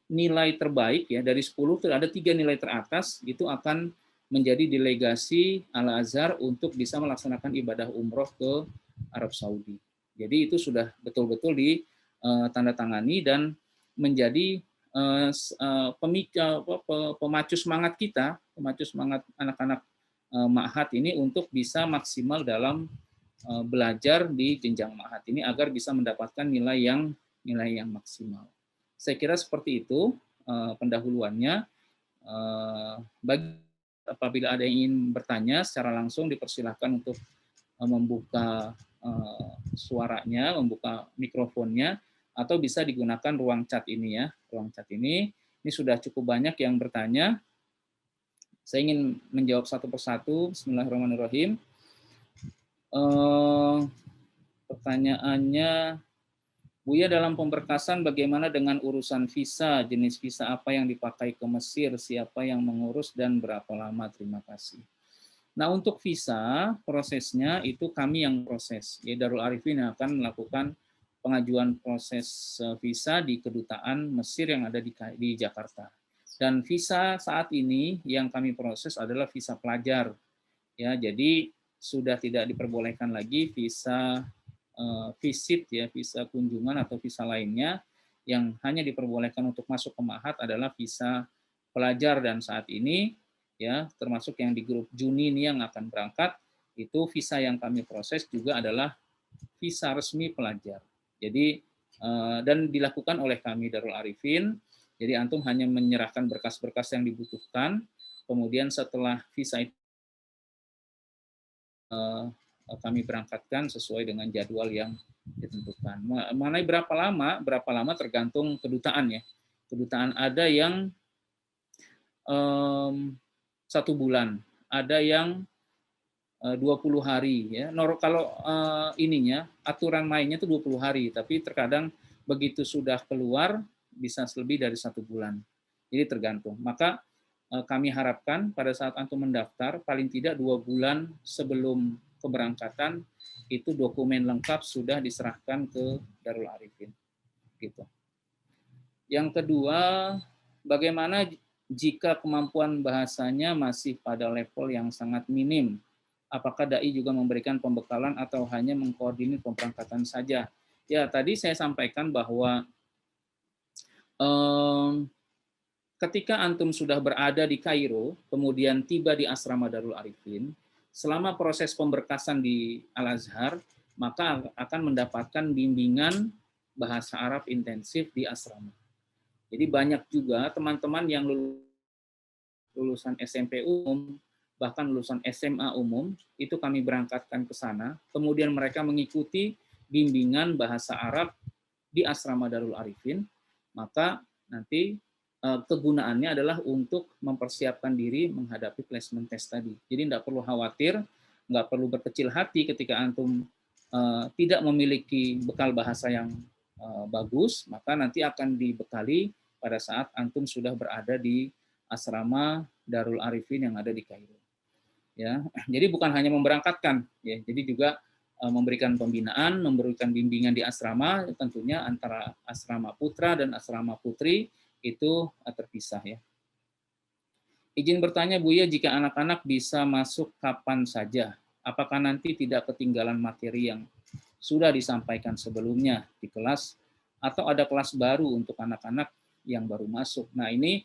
nilai terbaik ya dari 10, ada 3 nilai teratas itu akan menjadi delegasi Al-Azhar untuk bisa melaksanakan ibadah umroh ke Arab Saudi. Jadi itu sudah betul-betul ditandatangani dan menjadi pemacu semangat kita, pemacu semangat anak-anak ma'had ini untuk bisa maksimal dalam belajar di jenjang ma'had ini agar bisa mendapatkan nilai yang maksimal. Saya kira seperti itu pendahuluannya. Bagi apabila ada yang ingin bertanya secara langsung, dipersilahkan untuk membuka suaranya, membuka mikrofonnya, atau bisa digunakan ruang chat ini ya. Ruang chat ini sudah cukup banyak yang bertanya. Saya ingin menjawab satu persatu. Bismillahirrahmanirrahim. Pertanyaannya, Buya, dalam pemberkasan bagaimana dengan urusan visa, jenis visa apa yang dipakai ke Mesir, siapa yang mengurus, dan berapa lama? Terima kasih. Nah, untuk visa, prosesnya itu kami yang proses. Ya, Darul Arifin yang akan melakukan pengajuan proses visa di kedutaan Mesir yang ada di Jakarta. Dan visa saat ini yang kami proses adalah visa pelajar. Ya, jadi sudah tidak diperbolehkan lagi visa visit ya, visa kunjungan atau visa lainnya. Yang hanya diperbolehkan untuk masuk ke ma'had adalah visa pelajar, dan saat ini ya termasuk yang di grup Juni ini yang akan berangkat, itu visa yang kami proses juga adalah visa resmi pelajar. Jadi dan dilakukan oleh kami Darul Arifin. Jadi antum hanya menyerahkan berkas-berkas yang dibutuhkan, kemudian setelah visa itu kami berangkatkan sesuai dengan jadwal yang ditentukan. Mengenai berapa lama tergantung kedutaan ya. Kedutaan ada yang 1 bulan, ada yang 20 hari ya. Kalau ininya aturan mainnya itu 20 hari, tapi terkadang begitu sudah keluar bisa lebih dari 1 bulan. Jadi tergantung. Maka kami harapkan pada saat antum mendaftar paling tidak 2 bulan sebelum keberangkatan itu dokumen lengkap sudah diserahkan ke Darul Arifin. Gitu. Yang kedua, bagaimana jika kemampuan bahasanya masih pada level yang sangat minim? Apakah dai juga memberikan pembekalan atau hanya mengkoordinir pemberangkatan saja? Ya, tadi saya sampaikan bahwa ketika antum sudah berada di Kairo, kemudian tiba di asrama Darul Arifin, selama proses pemberkasan di Al-Azhar, maka akan mendapatkan bimbingan bahasa Arab intensif di asrama. Jadi banyak juga teman-teman yang lulusan SMP umum, bahkan lulusan SMA umum, itu kami berangkatkan ke sana, kemudian mereka mengikuti bimbingan bahasa Arab di asrama Darul Arifin, maka nanti kegunaannya adalah untuk mempersiapkan diri menghadapi placement test tadi. Jadi tidak perlu khawatir nggak perlu berkecil hati ketika antum tidak memiliki bekal bahasa yang bagus, maka nanti akan dibekali pada saat antum sudah berada di asrama Darul Arifin yang ada di Kairo. Ya, jadi bukan hanya memberangkatkan, ya, jadi juga memberikan pembinaan, memberikan bimbingan di asrama, tentunya antara asrama putra dan asrama putri itu terpisah ya. Izin bertanya Buya, jika anak-anak bisa masuk kapan saja, apakah nanti tidak ketinggalan materi yang sudah disampaikan sebelumnya di kelas, atau ada kelas baru untuk anak-anak yang baru masuk? Nah ini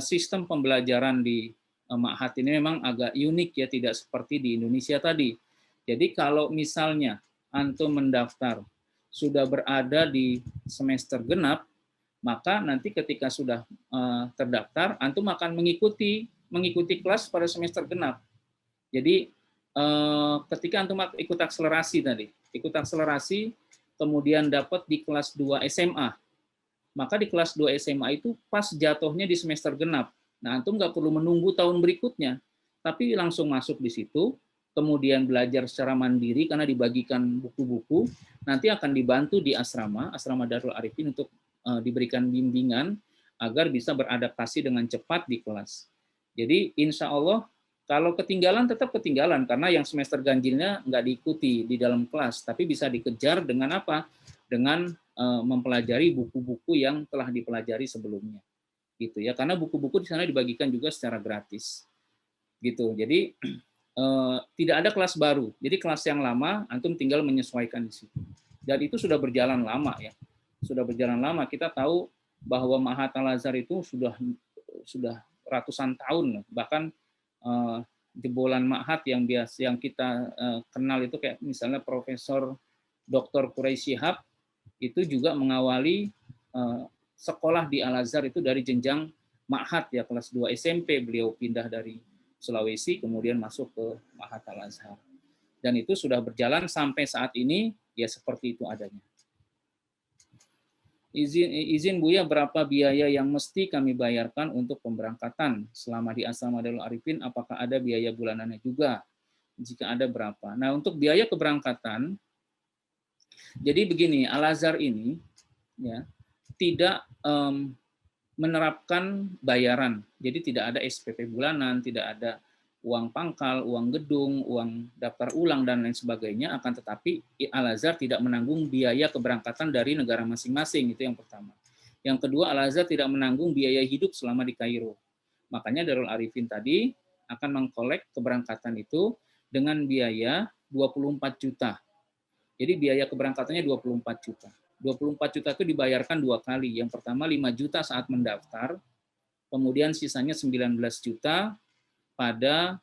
sistem pembelajaran di Ma'had ini memang agak unik ya, tidak seperti di Indonesia tadi. Jadi kalau misalnya antum mendaftar sudah berada di semester genap, maka nanti ketika sudah terdaftar, antum akan mengikuti kelas pada semester genap. Jadi ketika antum ikut akselerasi tadi, kemudian dapat di kelas 2 SMA, maka di kelas 2 SMA itu pas jatuhnya di semester genap. Nah, antum nggak perlu menunggu tahun berikutnya, tapi langsung masuk di situ, kemudian belajar secara mandiri karena dibagikan buku-buku, nanti akan dibantu di asrama Darul Arifin untuk diberikan bimbingan agar bisa beradaptasi dengan cepat di kelas. Jadi insya Allah kalau ketinggalan tetap ketinggalan karena yang semester ganjilnya nggak diikuti di dalam kelas, tapi bisa dikejar dengan apa? Dengan mempelajari buku-buku yang telah dipelajari sebelumnya, gitu ya. Karena buku-buku di sana dibagikan juga secara gratis, gitu. Jadi tidak ada kelas baru. Jadi kelas yang lama antum tinggal menyesuaikan di situ. Dan itu sudah berjalan lama ya. Sudah berjalan lama. Kita tahu bahwa Ma'had Al-Azhar itu sudah ratusan tahun, bahkan jebolan Ma'had yang kita kenal itu kayak misalnya Profesor Dr. Quraisy Shihab itu juga mengawali sekolah di Al-Azhar itu dari jenjang Ma'had ya, kelas 2 SMP beliau pindah dari Sulawesi kemudian masuk ke Ma'had Al-Azhar. Dan itu sudah berjalan sampai saat ini ya seperti itu adanya. Izin Buya, berapa biaya yang mesti kami bayarkan untuk pemberangkatan selama di Asrama Darul Arifin? Apakah ada biaya bulanannya juga? Jika ada berapa? Nah, untuk biaya keberangkatan, jadi begini, Al-Azhar ini ya tidak menerapkan bayaran. Jadi tidak ada SPP bulanan, tidak ada uang pangkal, uang gedung, uang daftar ulang, dan lain sebagainya. Akan tetapi Al-Azhar tidak menanggung biaya keberangkatan dari negara masing-masing, itu yang pertama. Yang kedua, Al-Azhar tidak menanggung biaya hidup selama di Kairo. Makanya Darul Arifin tadi akan mengkolek keberangkatan itu dengan biaya 24 juta. Jadi biaya keberangkatannya 24 juta. 24 juta itu dibayarkan 2 kali. Yang pertama 5 juta saat mendaftar, kemudian sisanya 19 juta pada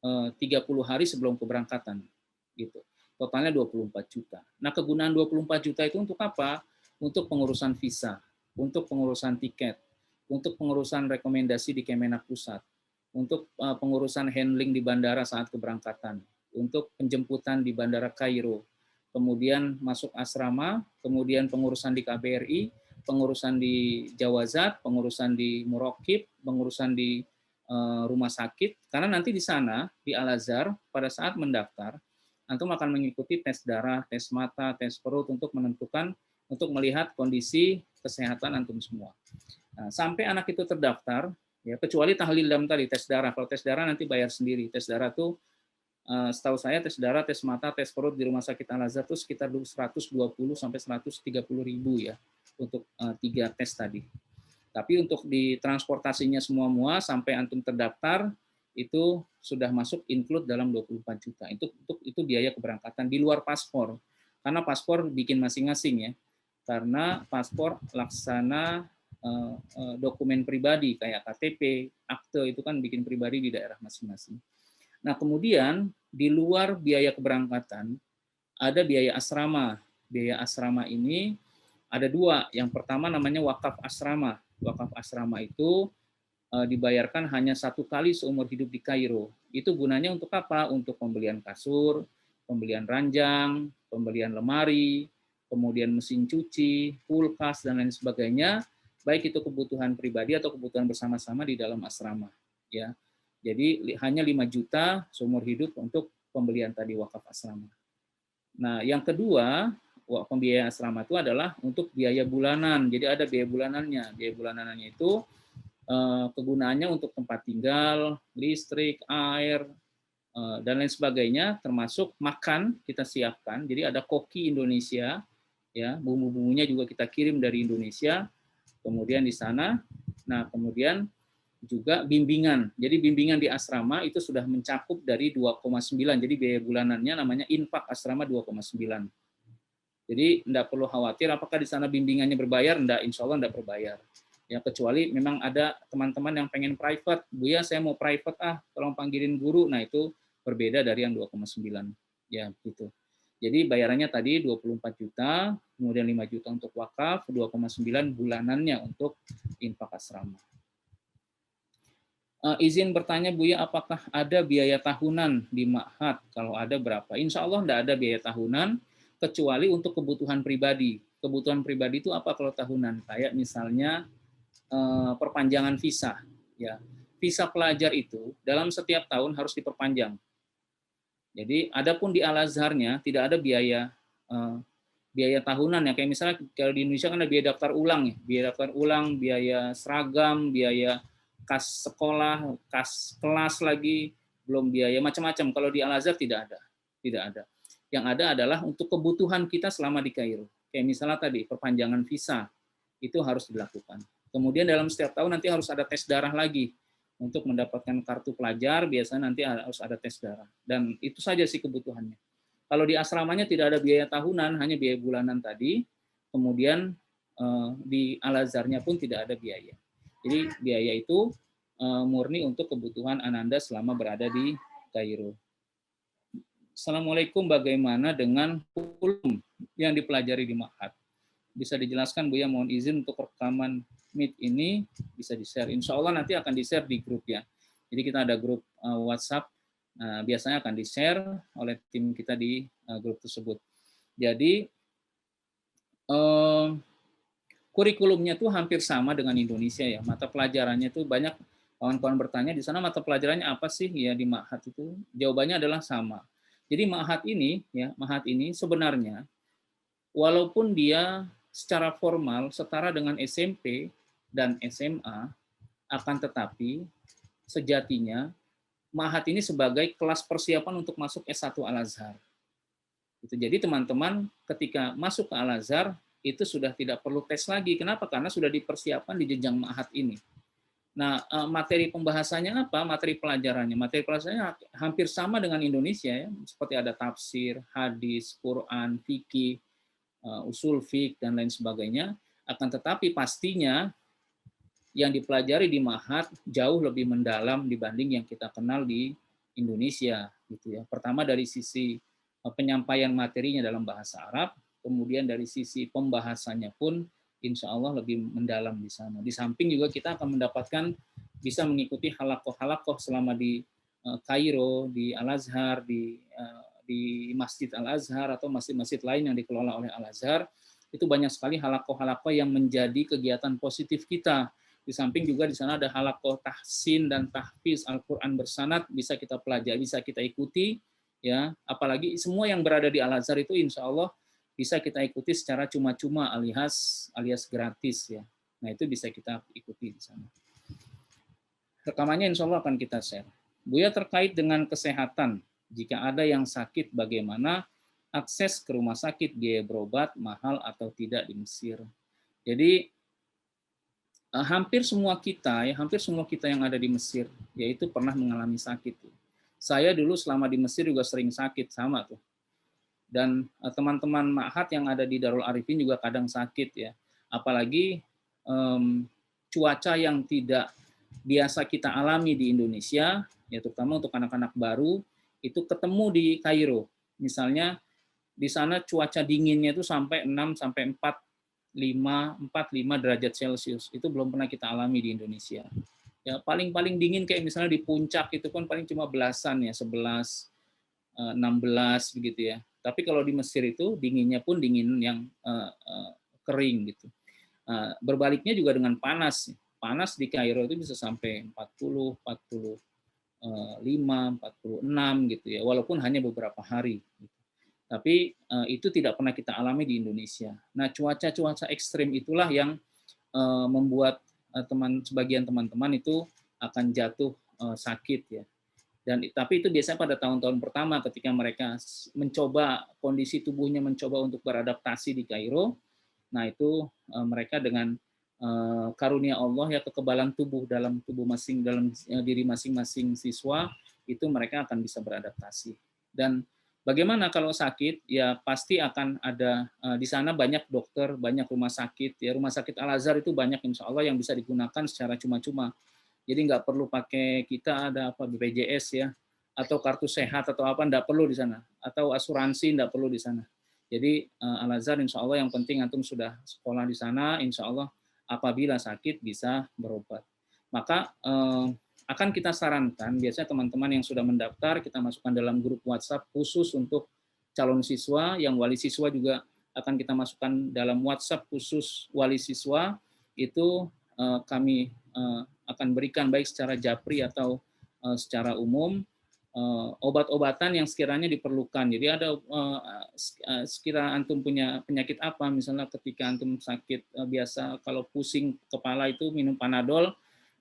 30 hari sebelum keberangkatan. Gitu. Totalnya 24 juta. Nah, kegunaan 24 juta itu untuk apa? Untuk pengurusan visa, untuk pengurusan tiket, untuk pengurusan rekomendasi di Kemenak Pusat, untuk pengurusan handling di bandara saat keberangkatan, untuk penjemputan di Bandara Kairo, kemudian masuk asrama, kemudian pengurusan di KBRI, pengurusan di Jawazat, pengurusan di Murokib, pengurusan di rumah sakit, karena nanti di sana, di Al-Azhar, pada saat mendaftar, antum akan mengikuti tes darah, tes mata, tes perut untuk menentukan, untuk melihat kondisi kesehatan antum semua. Nah, sampai anak itu terdaftar, ya kecuali tahlil dam tadi, tes darah. Kalau tes darah nanti bayar sendiri. Tes darah tuh setahu saya tes darah, tes mata, tes perut di Rumah Sakit Al-Azhar itu sekitar 120 sampai 130 ribu ya untuk 3 tes tadi. Tapi untuk di transportasinya semua sampai antum terdaftar itu sudah masuk include dalam 24 juta. Itu biaya keberangkatan di luar paspor. Karena paspor bikin masing-masing ya. Karena paspor laksana dokumen pribadi kayak KTP, akte itu kan bikin pribadi di daerah masing-masing. Nah, kemudian di luar biaya keberangkatan ada biaya asrama. Biaya asrama ini ada 2. Yang pertama namanya wakaf asrama. Wakaf asrama itu dibayarkan hanya 1 kali seumur hidup di Kairo. Itu gunanya untuk apa? Untuk pembelian kasur, pembelian ranjang, pembelian lemari, kemudian mesin cuci, kulkas, dan lain sebagainya, baik itu kebutuhan pribadi atau kebutuhan bersama-sama di dalam asrama. Ya. Jadi hanya 5 juta seumur hidup untuk pembelian tadi wakaf asrama. Nah, yang kedua, pembiayaan asrama itu adalah untuk biaya bulanan. Jadi ada biaya bulanannya. Biaya bulanannya itu kegunaannya untuk tempat tinggal, listrik, air, dan lain sebagainya, termasuk makan kita siapkan. Jadi ada koki Indonesia, ya, bumbu-bumbunya juga kita kirim dari Indonesia. Kemudian di sana, nah kemudian juga bimbingan. Jadi bimbingan di asrama itu sudah mencakup dari 2,9. Jadi biaya bulanannya namanya infak asrama 2,9. Jadi tidak perlu khawatir apakah di sana bimbingannya berbayar, enggak, insya Allah enggak berbayar. Ya, kecuali memang ada teman-teman yang pengen private, Buya saya mau private tolong panggilin guru. Nah, itu berbeda dari yang 2,9. Ya, gitu. Jadi bayarannya tadi 24 juta, kemudian 5 juta untuk wakaf, 2,9 bulanannya untuk infak asrama. Izin bertanya Buya, apakah ada biaya tahunan di Ma'had? Kalau ada berapa? Insya Allah tidak ada biaya tahunan, kecuali untuk kebutuhan pribadi. Kebutuhan pribadi itu apa kalau tahunan? Kayak misalnya perpanjangan visa. Ya, visa pelajar itu dalam setiap tahun harus diperpanjang. Jadi, adapun di Al-Azharnya tidak ada biaya tahunan ya. Kayak misalnya kalau di Indonesia kan ada biaya daftar ulang ya, biaya daftar ulang, biaya seragam, biaya kas sekolah, kas kelas lagi, belum biaya macam-macam. Kalau di Al-Azhar tidak ada, tidak ada. Yang ada adalah untuk kebutuhan kita selama di Kairo. Kayak misalnya tadi perpanjangan visa itu harus dilakukan. Kemudian dalam setiap tahun nanti harus ada tes darah lagi. Untuk mendapatkan kartu pelajar, biasanya nanti harus ada tes darah. Dan itu saja sih kebutuhannya. Kalau di asramanya tidak ada biaya tahunan, hanya biaya bulanan tadi. Kemudian di Al-Azharnya pun tidak ada biaya. Jadi biaya itu murni untuk kebutuhan Ananda selama berada di Kairo. Assalamualaikum, bagaimana dengan kulum yang dipelajari di Ma'had? Bisa dijelaskan Buya, mohon izin untuk rekaman Meet ini bisa di-share. Insya Allah nanti akan di-share di grup ya. Jadi kita ada grup WhatsApp, biasanya akan di-share oleh tim kita di grup tersebut. Jadi kurikulumnya tuh hampir sama dengan Indonesia ya. Mata pelajarannya tuh banyak kawan-kawan bertanya di sana mata pelajarannya apa sih ya di Ma'had itu? Jawabannya adalah sama. Jadi Ma'had ini sebenarnya walaupun dia secara formal setara dengan SMP dan SMA, akan tetapi sejatinya Ma'had ini sebagai kelas persiapan untuk masuk S1 Al-Azhar. Jadi teman-teman ketika masuk ke Al-Azhar itu sudah tidak perlu tes lagi. Kenapa? Karena sudah dipersiapkan di jenjang Ma'had ini. Nah, materi pembahasannya apa? Materi pelajarannya. Materi pelajarannya hampir sama dengan Indonesia ya, seperti ada tafsir, hadis, Quran, fikih, usul fiqh dan lain sebagainya. Akan tetapi pastinya yang dipelajari di Ma'had jauh lebih mendalam dibanding yang kita kenal di Indonesia gitu ya. Pertama dari sisi penyampaian materinya dalam bahasa Arab, kemudian dari sisi pembahasannya pun insya Allah lebih mendalam di sana. Di samping juga kita akan mendapatkan bisa mengikuti halakoh-halakoh selama di Kairo, di Al-Azhar, di Masjid Al-Azhar atau masjid-masjid lain yang dikelola oleh Al-Azhar. Itu banyak sekali halakoh-halakoh yang menjadi kegiatan positif kita. Di samping juga di sana ada halakoh tahsin dan tahfiz Al-Quran bersanad, bisa kita pelajari, bisa kita ikuti, ya. Apalagi semua yang berada di Al-Azhar itu insya Allah bisa kita ikuti secara cuma-cuma alias gratis ya. Nah itu bisa kita ikuti di sana. Rekamannya insya Allah akan kita share. Buya, terkait dengan kesehatan, jika ada yang sakit bagaimana akses ke rumah sakit, biaya berobat mahal atau tidak di Mesir? Jadi hampir semua kita yang ada di Mesir yaitu pernah mengalami sakit. Saya dulu selama di Mesir juga sering sakit sama tuh. Dan teman-teman Ma'had yang ada di Darul Arifin juga kadang sakit ya. Apalagi cuaca yang tidak biasa kita alami di Indonesia, ya terutama untuk anak-anak baru itu ketemu di Kairo. Misalnya di sana cuaca dinginnya itu sampai 6 sampai 45 derajat Celcius. Itu belum pernah kita alami di Indonesia. Ya, paling dingin kayak misalnya di puncak itu kan paling cuma belasan ya, 11, 16 begitu ya. Tapi kalau di Mesir itu dinginnya pun dingin yang kering gitu. Berbaliknya juga dengan panas. Panas di Kairo itu bisa sampai 40 46 gitu ya, walaupun hanya beberapa hari. Tapi itu tidak pernah kita alami di Indonesia. Nah, cuaca-cuaca ekstrim itulah yang membuat sebagian teman-teman itu akan jatuh sakit ya. Dan tapi itu biasanya pada tahun-tahun pertama ketika mereka mencoba kondisi tubuhnya mencoba untuk beradaptasi di Kairo. Nah, itu mereka dengan karunia Allah ya, kekebalan tubuh dalam diri masing-masing siswa itu mereka akan bisa beradaptasi. Dan bagaimana kalau sakit? Ya pasti akan ada di sana banyak dokter, banyak rumah sakit ya. Rumah sakit Al-Azhar itu banyak insya Allah yang bisa digunakan secara cuma-cuma. Jadi nggak perlu pakai kita ada apa BPJS ya, atau kartu sehat atau apa, nggak perlu di sana. Atau asuransi nggak perlu di sana. Jadi Al-Azhar insya Allah yang penting antum sudah sekolah di sana, insya Allah apabila sakit bisa berobat. Maka akan kita sarankan, biasanya teman-teman yang sudah mendaftar, kita masukkan dalam grup WhatsApp khusus untuk calon siswa, yang wali siswa juga akan kita masukkan dalam WhatsApp khusus wali siswa, itu kami akan berikan baik secara japri atau secara umum obat-obatan yang sekiranya diperlukan. Jadi ada sekira antum punya penyakit apa, misalnya ketika antum sakit biasa kalau pusing kepala itu minum Panadol,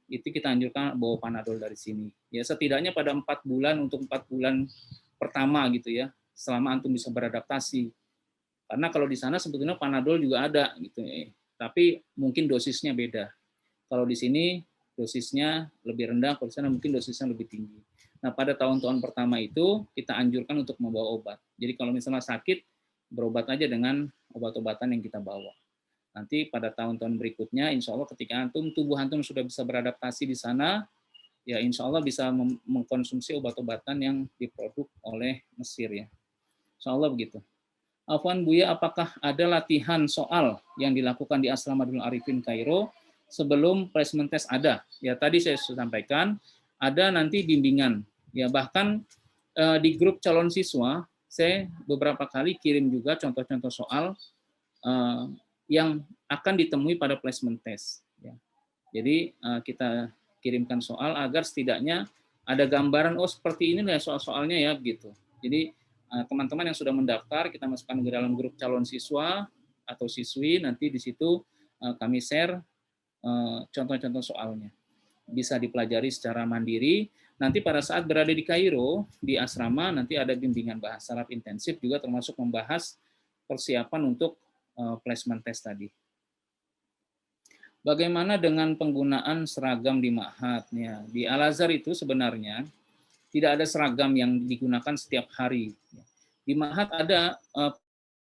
itu kita anjurkan bawa Panadol dari sini. Ya setidaknya pada 4 bulan untuk 4 bulan pertama gitu ya, selama antum bisa beradaptasi. Karena kalau di sana sebetulnya Panadol juga ada gitu ya, tapi mungkin dosisnya beda. Kalau di sini dosisnya lebih rendah, kalau di sana mungkin dosisnya lebih tinggi. Nah, pada tahun-tahun pertama itu kita anjurkan untuk membawa obat. Jadi kalau misalnya sakit, berobat aja dengan obat-obatan yang kita bawa. Nanti pada tahun-tahun berikutnya, insya Allah ketika tubuh antum sudah bisa beradaptasi di sana, ya insya Allah bisa mengkonsumsi obat-obatan yang diproduk oleh Mesir ya. Insya Allah begitu. Afwan Buya, apakah ada latihan soal yang dilakukan di Asrama Darul Arifin Kairo sebelum placement test? Ada. Ya tadi saya sudah sampaikan, ada nanti bimbingan. Ya bahkan di grup calon siswa saya beberapa kali kirim juga contoh-contoh soal yang akan ditemui pada placement test. Ya. Jadi kita kirimkan soal agar setidaknya ada gambaran, oh seperti ini ya soal-soalnya ya gitu. Jadi teman-teman yang sudah mendaftar kita masukkan ke dalam grup calon siswa atau siswi, nanti di situ kami share contoh-contoh soalnya. Bisa dipelajari secara mandiri. Nanti pada saat berada di Kairo, di asrama, nanti ada bimbingan bahasa Arab intensif juga termasuk membahas persiapan untuk placement test tadi. Bagaimana dengan penggunaan seragam di ma'had? Ya, di Al-Azhar itu sebenarnya tidak ada seragam yang digunakan setiap hari. Di ma'had ada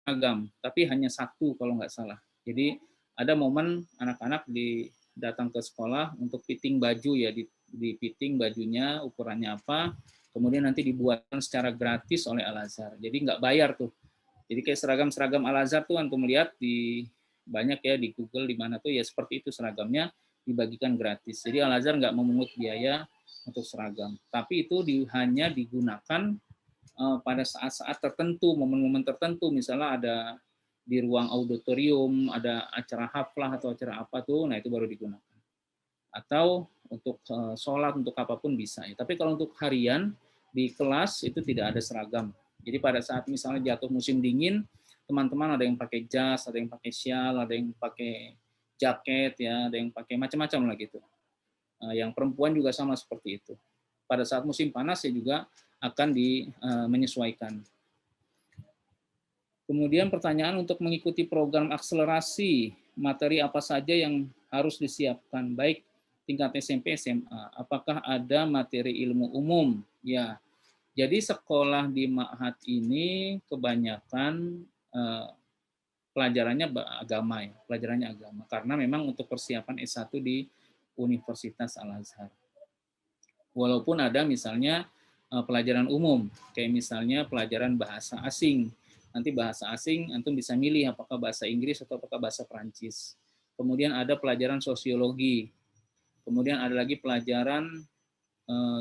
seragam, tapi hanya satu kalau nggak salah. Jadi ada momen anak-anak datang ke sekolah untuk fitting baju ya, di fitting bajunya ukurannya apa, kemudian nanti dibuatkan secara gratis oleh Al-Azhar. Jadi nggak bayar tuh. Jadi kayak seragam Al-Azhar tuh antum melihat di banyak ya di Google di mana tuh ya seperti itu seragamnya dibagikan gratis. Jadi Al-Azhar nggak memungut biaya untuk seragam. Tapi itu hanya digunakan pada saat-saat tertentu, momen-momen tertentu, misalnya ada di ruang auditorium, ada acara haflah atau acara apa tuh, nah itu baru digunakan. Atau untuk sholat, untuk apapun bisa. Tapi kalau untuk harian, di kelas itu tidak ada seragam. Jadi pada saat misalnya jatuh musim dingin, teman-teman ada yang pakai jas, ada yang pakai syal, ada yang pakai jaket, ya, ada yang pakai macam-macam lah gitu. Yang perempuan juga sama seperti itu. Pada saat musim panas ya juga akan menyesuaikan. Kemudian pertanyaan untuk mengikuti program akselerasi, materi apa saja yang harus disiapkan, baik tingkat SMP, SMA. Apakah ada materi ilmu umum? Ya, jadi sekolah di Ma'had ini kebanyakan pelajarannya agama ya, pelajarannya agama. Karena memang untuk persiapan S1 di Universitas Al-Azhar. Walaupun ada misalnya pelajaran umum, kayak misalnya pelajaran bahasa asing. Nanti bahasa asing, antum bisa milih apakah bahasa Inggris atau apakah bahasa Perancis. Kemudian ada pelajaran sosiologi. Kemudian ada lagi pelajaran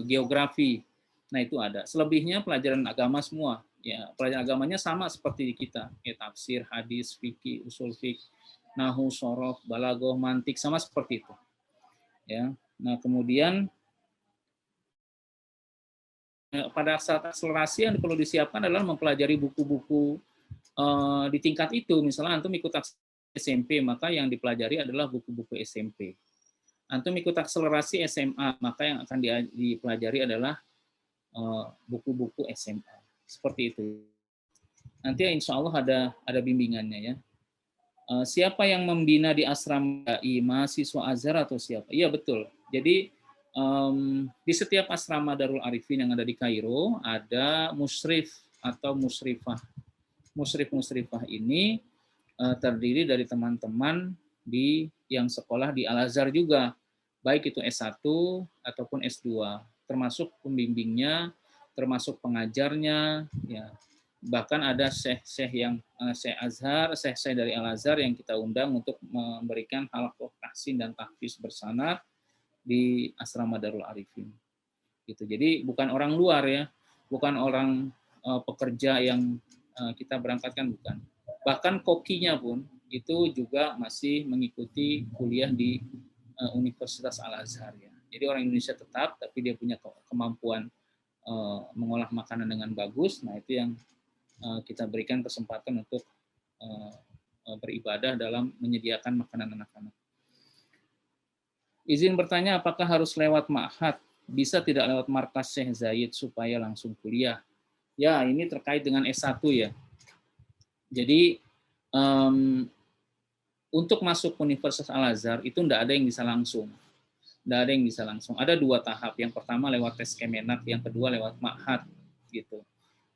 geografi. Nah itu ada. Selebihnya pelajaran agama semua. Ya, pelajaran agamanya sama seperti di kita, kayak tafsir, hadis, fikih, usul fikih, nahu, sorof, balaghah, mantik, sama seperti itu. Ya. Nah kemudian pada saat akselerasi yang perlu disiapkan adalah mempelajari buku-buku di tingkat itu. Misalnya antum ikut SMP, maka yang dipelajari adalah buku-buku SMP. Antum ikut akselerasi SMA, maka yang akan dipelajari adalah buku-buku SMA. Seperti itu. Nanti insya Allah ada bimbingannya ya. Siapa yang membina di asrama dai, mahasiswa Azhar atau siapa? Iya betul. Jadi di setiap asrama Darul Arifin yang ada di Kairo ada musyrif atau musyrifah. Musyrif-musyrifah ini terdiri dari teman-teman yang sekolah di Al Azhar juga, baik itu S1 ataupun S2, termasuk pembimbingnya, termasuk pengajarnya, ya. Bahkan ada syekh yang syekh Azhar, syekh dari Al Azhar yang kita undang untuk memberikan halaqah tahsin dan tahfiz bersanad di asrama Darul Arifin. Gitu. Jadi bukan orang luar ya, bukan orang pekerja yang kita berangkatkan, bukan. Bahkan kokinya pun itu juga masih mengikuti kuliah di Universitas Al Azhar ya. Jadi orang Indonesia tetap, tapi dia punya kemampuan mengolah makanan dengan bagus. Nah itu yang kita berikan kesempatan untuk beribadah dalam menyediakan makanan anak-anak. Izin bertanya, apakah harus lewat ma'had? Bisa tidak lewat markas Syekh Zayed supaya langsung kuliah? Ya, ini terkait dengan S1 ya. Jadi untuk masuk Universitas Al Azhar itu tidak ada yang bisa langsung. Tidak ada yang bisa langsung. Ada 2 tahap. Yang pertama lewat tes Kemenak, yang kedua lewat ma'had gitu.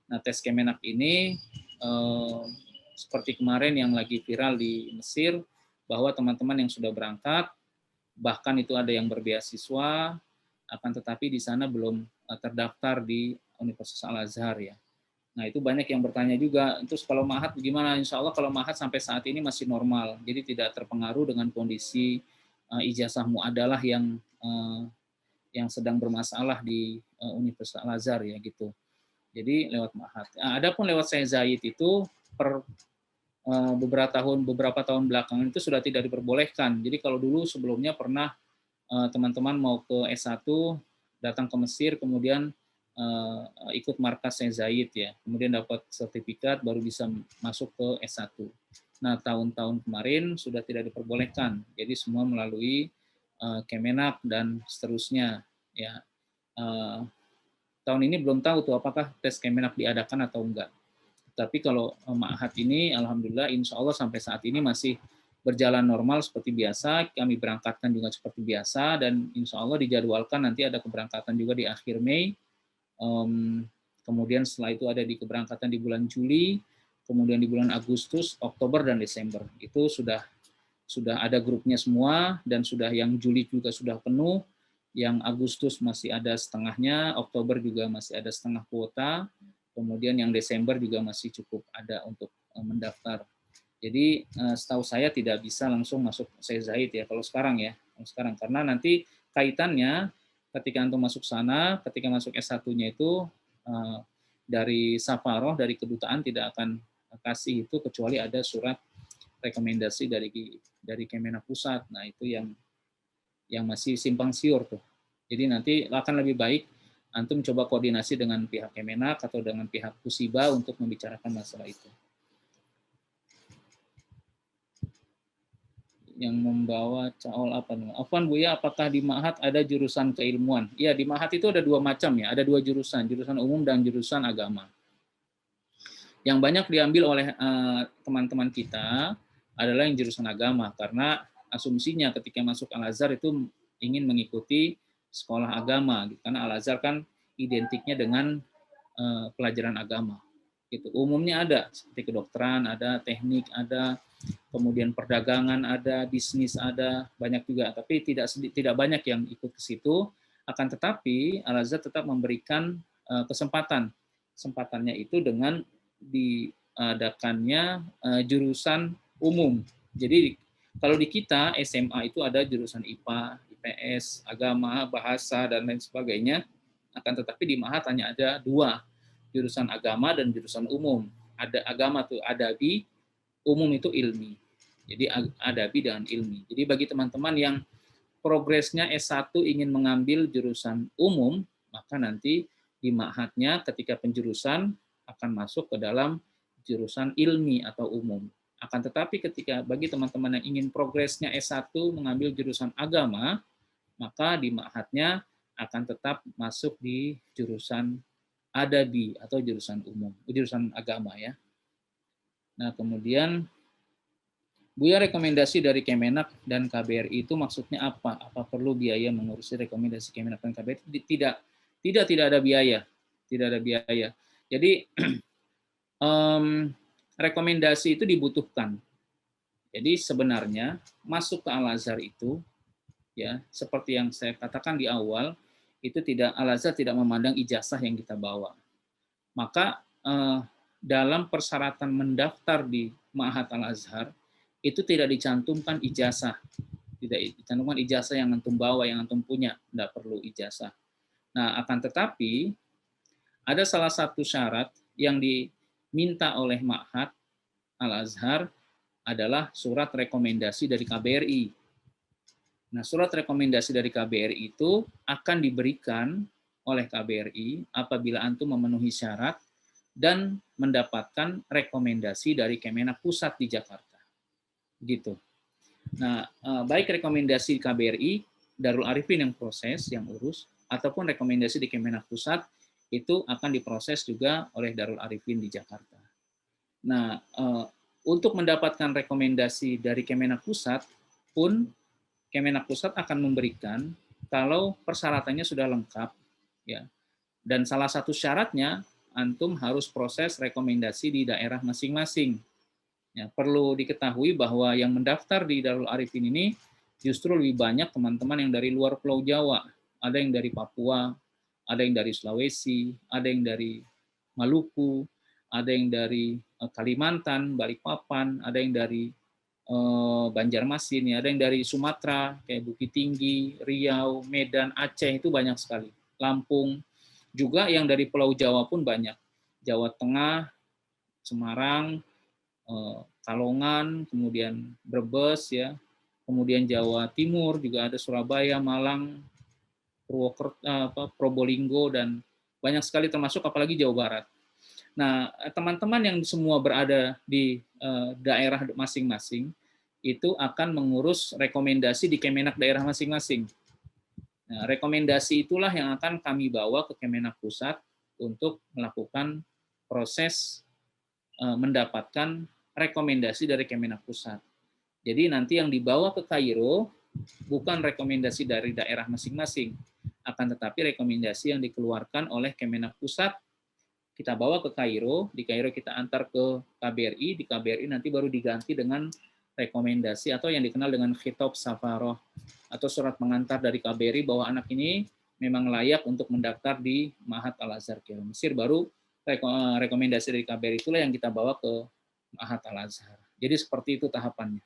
Nah, tes Kemenak ini seperti kemarin yang lagi viral di Mesir, bahwa teman-teman yang sudah berangkat, bahkan itu ada yang berbeasiswa, akan tetapi di sana belum terdaftar di Universitas Al Azhar ya. Nah itu banyak yang bertanya juga, terus kalau ma'had gimana? Insya Allah kalau ma'had sampai saat ini masih normal, jadi tidak terpengaruh dengan kondisi ijazah mu'adalah yang sedang bermasalah di Universitas Al Azhar ya gitu. Jadi lewat ma'had. Nah, adapun lewat Syekh Zayed itu per beberapa tahun belakangan itu sudah tidak diperbolehkan. Jadi kalau dulu sebelumnya pernah teman-teman mau ke S1 datang ke Mesir, kemudian ikut markas Syekh Zayed ya, kemudian dapat sertifikat baru bisa masuk ke S1. Nah tahun-tahun kemarin sudah tidak diperbolehkan, jadi semua melalui Kemenak dan seterusnya ya. Tahun ini belum tahu tuh apakah tes Kemenak diadakan atau enggak. Tapi kalau ma'had ini, alhamdulillah, insya Allah sampai saat ini masih berjalan normal seperti biasa. Kami berangkatkan juga seperti biasa, dan insya Allah dijadwalkan nanti ada keberangkatan juga di akhir Mei. Kemudian setelah itu ada di keberangkatan di bulan Juli, kemudian di bulan Agustus, Oktober, dan Desember. Itu sudah ada grupnya semua, dan sudah yang Juli juga sudah penuh, yang Agustus masih ada setengahnya, Oktober juga masih ada setengah kuota, kemudian yang Desember juga masih cukup ada untuk mendaftar. Jadi setahu saya tidak bisa langsung masuk Syekh Zayed ya kalau sekarang ya, karena nanti kaitannya ketika antum masuk sana, ketika masuk S1-nya itu dari Safaroh, dari kedutaan tidak akan kasih itu kecuali ada surat rekomendasi dari Kemenak Pusat. Nah itu yang masih simpang siur tuh. Jadi nanti akan lebih baik antum coba koordinasi dengan pihak Kemenak atau dengan pihak Pusiba untuk membicarakan masalah itu. Yang membawa caol apa nih? Afwan Bu ya, apakah di Ma'had ada jurusan keilmuan? Iya, di Ma'had itu ada 2 macam ya, ada 2 jurusan, jurusan umum dan jurusan agama. Yang banyak diambil oleh teman-teman kita adalah yang jurusan agama, karena asumsinya ketika masuk Al-Azhar itu ingin mengikuti sekolah agama, karena Al-Azhar kan identiknya dengan pelajaran agama. Gitu. Umumnya ada seperti kedokteran, ada teknik, ada kemudian perdagangan, ada bisnis, ada banyak juga. Tapi tidak banyak yang ikut ke situ. Akan tetapi Al-Azhar tetap memberikan kesempatannya itu dengan diadakannya jurusan umum. Jadi kalau di kita SMA itu ada jurusan IPA, IPS, agama, bahasa dan lain sebagainya. Akan tetapi di Ma'had hanya ada 2, jurusan agama dan jurusan umum. Ada agama tuh adabi, umum itu ilmi. Jadi adabi dan ilmi. Jadi bagi teman-teman yang progresnya S1 ingin mengambil jurusan umum, maka nanti di ma'hadnya ketika penjurusan akan masuk ke dalam jurusan ilmi atau umum. Akan tetapi ketika bagi teman-teman yang ingin progresnya S1 mengambil jurusan agama, maka di ma'hadnya akan tetap masuk di jurusan adabi atau jurusan umum, jurusan agama ya. Nah, kemudian Buya, rekomendasi dari Kemenak dan KBRI itu maksudnya apa? Apa perlu biaya mengurusi rekomendasi Kemenak dan KBRI? Tidak ada biaya, tidak ada biaya. Jadi rekomendasi itu dibutuhkan. Jadi sebenarnya masuk ke Al-Azhar itu, ya seperti yang saya katakan di awal, itu tidak, Al-Azhar tidak memandang ijazah yang kita bawa. Maka dalam persyaratan mendaftar di Ma'had Al-Azhar itu tidak dicantumkan ijazah, tidak dicantumkan ijazah yang antum bawa, yang antum punya, tidak perlu ijazah. Nah, akan tetapi ada salah satu syarat yang diminta oleh Ma'had Al-Azhar adalah surat rekomendasi dari KBRI. Nah, surat rekomendasi dari KBRI itu akan diberikan oleh KBRI apabila antum memenuhi syarat dan mendapatkan rekomendasi dari Kemenak Pusat di Jakarta. Gitu. Nah, baik rekomendasi KBRI, Darul Arifin yang proses, yang urus, ataupun rekomendasi di Kemenak Pusat, itu akan diproses juga oleh Darul Arifin di Jakarta. Nah, untuk mendapatkan rekomendasi dari Kemenak Pusat pun, Kemenak Pusat akan memberikan kalau persyaratannya sudah lengkap, ya. Dan salah satu syaratnya, antum harus proses rekomendasi di daerah masing-masing. Ya, perlu diketahui bahwa yang mendaftar di Darul Arifin ini justru lebih banyak teman-teman yang dari luar Pulau Jawa. Ada yang dari Papua, ada yang dari Sulawesi, ada yang dari Maluku, ada yang dari Kalimantan, Balikpapan, ada yang dari Banjarmasin, ya, ada yang dari Sumatera, kayak Bukit Tinggi, Riau, Medan, Aceh, itu banyak sekali. Lampung, juga yang dari Pulau Jawa pun banyak. Jawa Tengah, Semarang, Kalongan, kemudian Brebes, ya, kemudian Jawa Timur juga ada Surabaya, Malang, Probolinggo, dan banyak sekali, termasuk apalagi Jawa Barat. Nah, teman-teman yang semua berada di daerah masing-masing itu akan mengurus rekomendasi di Kemenak daerah masing-masing. Nah, rekomendasi itulah yang akan kami bawa ke Kemenak Pusat untuk melakukan proses mendapatkan rekomendasi dari Kemenak Pusat. Jadi nanti yang dibawa ke Kairo bukan rekomendasi dari daerah masing-masing, akan tetapi rekomendasi yang dikeluarkan oleh Kemenak Pusat kita bawa ke Kairo, di Kairo kita antar ke KBRI, di KBRI nanti baru diganti dengan rekomendasi atau yang dikenal dengan khitab safaroh atau surat pengantar dari KBRI bahwa anak ini memang layak untuk mendaftar di Ma'had Al-Azhar Kairo Mesir, baru rekomendasi dari KBRI itulah yang kita bawa ke Ma'had Al-Azhar. Jadi seperti itu tahapannya.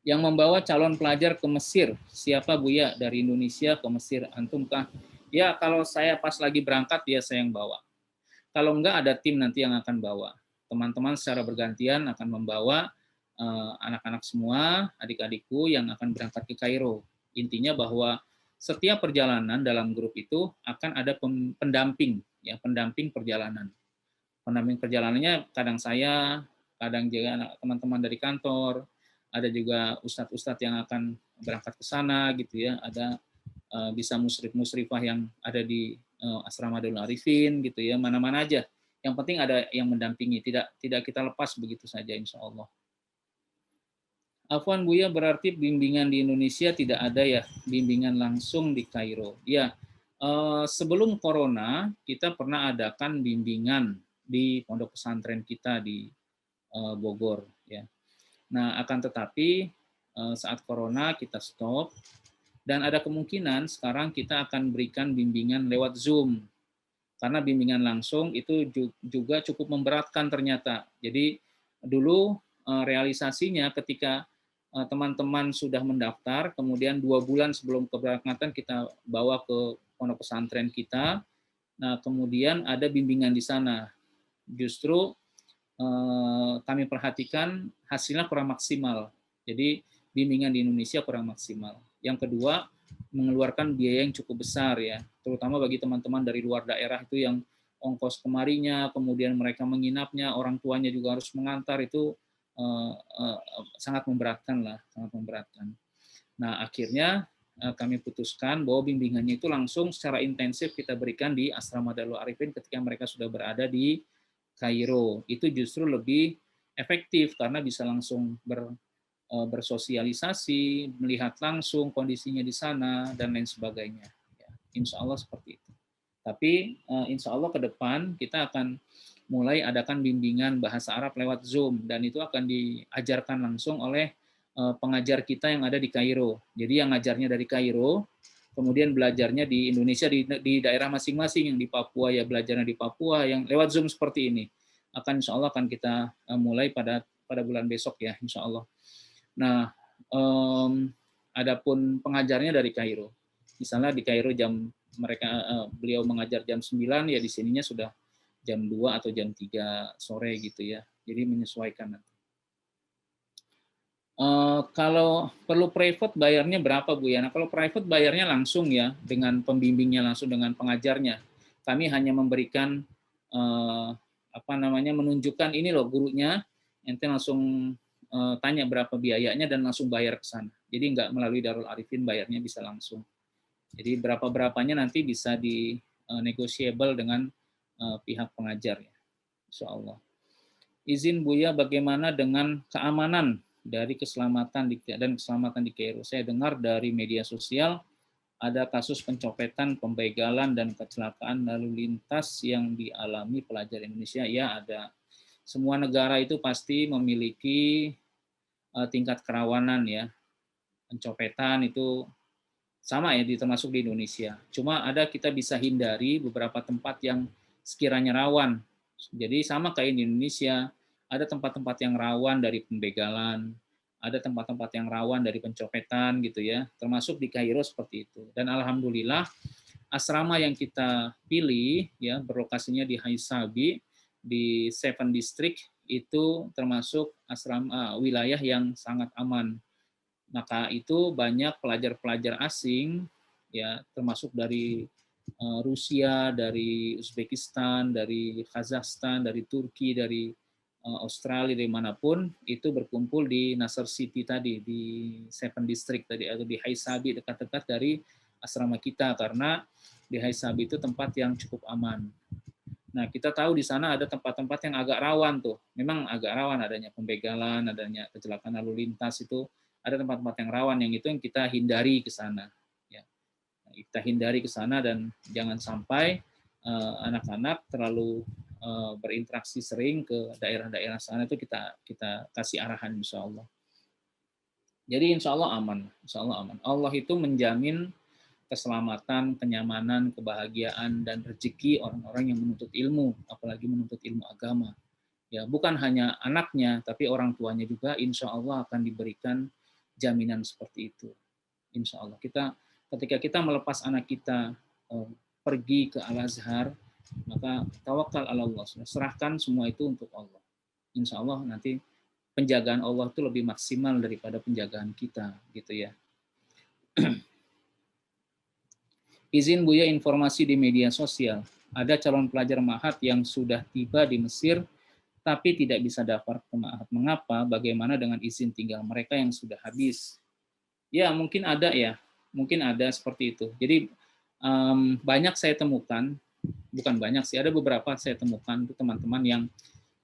Yang membawa calon pelajar ke Mesir, siapa Buya? Dari Indonesia ke Mesir, antumkah? Ya, kalau saya pas lagi berangkat, ya saya yang bawa. Kalau enggak, ada tim nanti yang akan bawa. Teman-teman secara bergantian akan membawa anak-anak semua, adik-adikku yang akan berangkat ke Kairo. Intinya bahwa setiap perjalanan dalam grup itu akan ada pendamping, ya, pendamping perjalanan. Pendamping perjalanannya kadang saya, kadang juga teman-teman dari kantor, ada juga ustadz-ustadz yang akan berangkat ke sana, gitu ya. Ada bisa musrif-musrifah yang ada di asrama Darul Arifin, gitu ya, mana-mana aja. Yang penting ada yang mendampingi, tidak kita lepas begitu saja, insya Allah. Afwan Buya, berarti bimbingan di Indonesia tidak ada ya, bimbingan langsung di Kairo. Ya, sebelum Corona kita pernah adakan bimbingan di pondok pesantren kita di Bogor, ya. Nah, akan tetapi saat Corona kita stop. Dan ada kemungkinan sekarang kita akan berikan bimbingan lewat Zoom. Karena bimbingan langsung itu juga cukup memberatkan ternyata. Jadi dulu realisasinya ketika teman-teman sudah mendaftar, kemudian 2 bulan sebelum keberangkatan kita bawa ke pondok pesantren kita. Nah, kemudian ada bimbingan di sana. Justru kami perhatikan hasilnya kurang maksimal. Jadi bimbingan di Indonesia kurang maksimal. Yang kedua, mengeluarkan biaya yang cukup besar ya. terutama bagi teman-teman dari luar daerah itu yang ongkos kemarinya, kemudian mereka menginapnya, orang tuanya juga harus mengantar, itu sangat memberatkan lah, sangat memberatkan. Nah, akhirnya kami putuskan bahwa bimbingannya itu langsung secara intensif kita berikan di Asrama Darul Arifin ketika mereka sudah berada di Kairo. Itu justru lebih efektif karena bisa langsung bersosialisasi, melihat langsung kondisinya di sana, dan lain sebagainya. Ya, insya Allah seperti itu. Tapi insya Allah ke depan kita akan mulai adakan bimbingan bahasa Arab lewat Zoom, dan itu akan diajarkan langsung oleh pengajar kita yang ada di Kairo. Jadi yang ngajarnya dari Kairo, kemudian belajarnya di Indonesia, di daerah masing-masing, yang di Papua ya belajarnya di Papua, yang lewat Zoom seperti ini. Insya Allah akan kita mulai pada bulan besok ya, insya Allah. Nah, adapun pengajarnya dari Kairo. Misalnya di Kairo beliau mengajar jam 9, ya di sininya sudah jam 2 atau jam 3 sore gitu ya. Jadi menyesuaikan nanti. Kalau perlu private bayarnya berapa Bu Yana? Kalau private bayarnya langsung ya, dengan pembimbingnya langsung, dengan pengajarnya. Kami hanya memberikan menunjukkan ini loh gurunya, ente langsung tanya berapa biayanya dan langsung bayar ke sana. Jadi nggak melalui Darul Arifin, bayarnya bisa langsung. Jadi berapa-berapanya nanti bisa di negotiable dengan pihak pengajar ya, insya Allah. Izin Buya, bagaimana dengan keamanan dari keselamatan di Kairo? Saya dengar dari media sosial ada kasus pencopetan, pembegalan, dan kecelakaan lalu lintas yang dialami pelajar Indonesia. Ya, ada. Semua negara itu pasti memiliki tingkat kerawanan ya. Pencopetan itu sama ya, termasuk di Indonesia. Cuma kita bisa hindari beberapa tempat yang sekiranya rawan. Jadi sama kayak di Indonesia, ada tempat-tempat yang rawan dari pembegalan, ada tempat-tempat yang rawan dari pencopetan gitu ya, termasuk di Kairo seperti itu. Dan alhamdulillah asrama yang kita pilih ya berlokasinya di Haisabi di Seven District itu termasuk asrama wilayah yang sangat aman. Maka itu banyak pelajar-pelajar asing ya, termasuk dari Rusia, dari Uzbekistan, dari Kazakhstan, dari Turki, dari Australia, dari manapun itu berkumpul di Nasr City tadi, di Seven District tadi, atau di Haisabi, dekat-dekat dari asrama kita, karena di Haisabi itu tempat yang cukup aman. Nah, kita tahu di sana ada tempat-tempat yang agak rawan tuh. Memang agak rawan, adanya pembegalan, adanya kecelakaan lalu lintas, itu ada tempat-tempat yang rawan, yang itu yang kita hindari ke sana. Ya. Kita hindari ke sana dan jangan sampai anak-anak terlalu berinteraksi sering ke daerah-daerah sana, itu kita kasih arahan insya Allah. Jadi insya Allah aman, insya Allah aman. Allah itu menjamin keselamatan, kenyamanan, kebahagiaan, dan rezeki orang-orang yang menuntut ilmu, apalagi menuntut ilmu agama. Ya, bukan hanya anaknya, tapi orang tuanya juga insya Allah akan diberikan jaminan seperti itu. Insya Allah. Ketika kita melepas anak kita pergi ke Al-Azhar, maka tawakal ala Allah, serahkan semua itu untuk Allah. Insya Allah nanti penjagaan Allah itu lebih maksimal daripada penjagaan kita, gitu ya. Izin Buya, informasi di media sosial, ada calon pelajar Ma'had yang sudah tiba di Mesir tapi tidak bisa daftar ke Ma'had. Mengapa? Bagaimana dengan izin tinggal mereka yang sudah habis? Ya, mungkin ada ya. Mungkin ada seperti itu. Jadi banyak saya temukan, bukan banyak sih, ada beberapa saya temukan itu teman-teman yang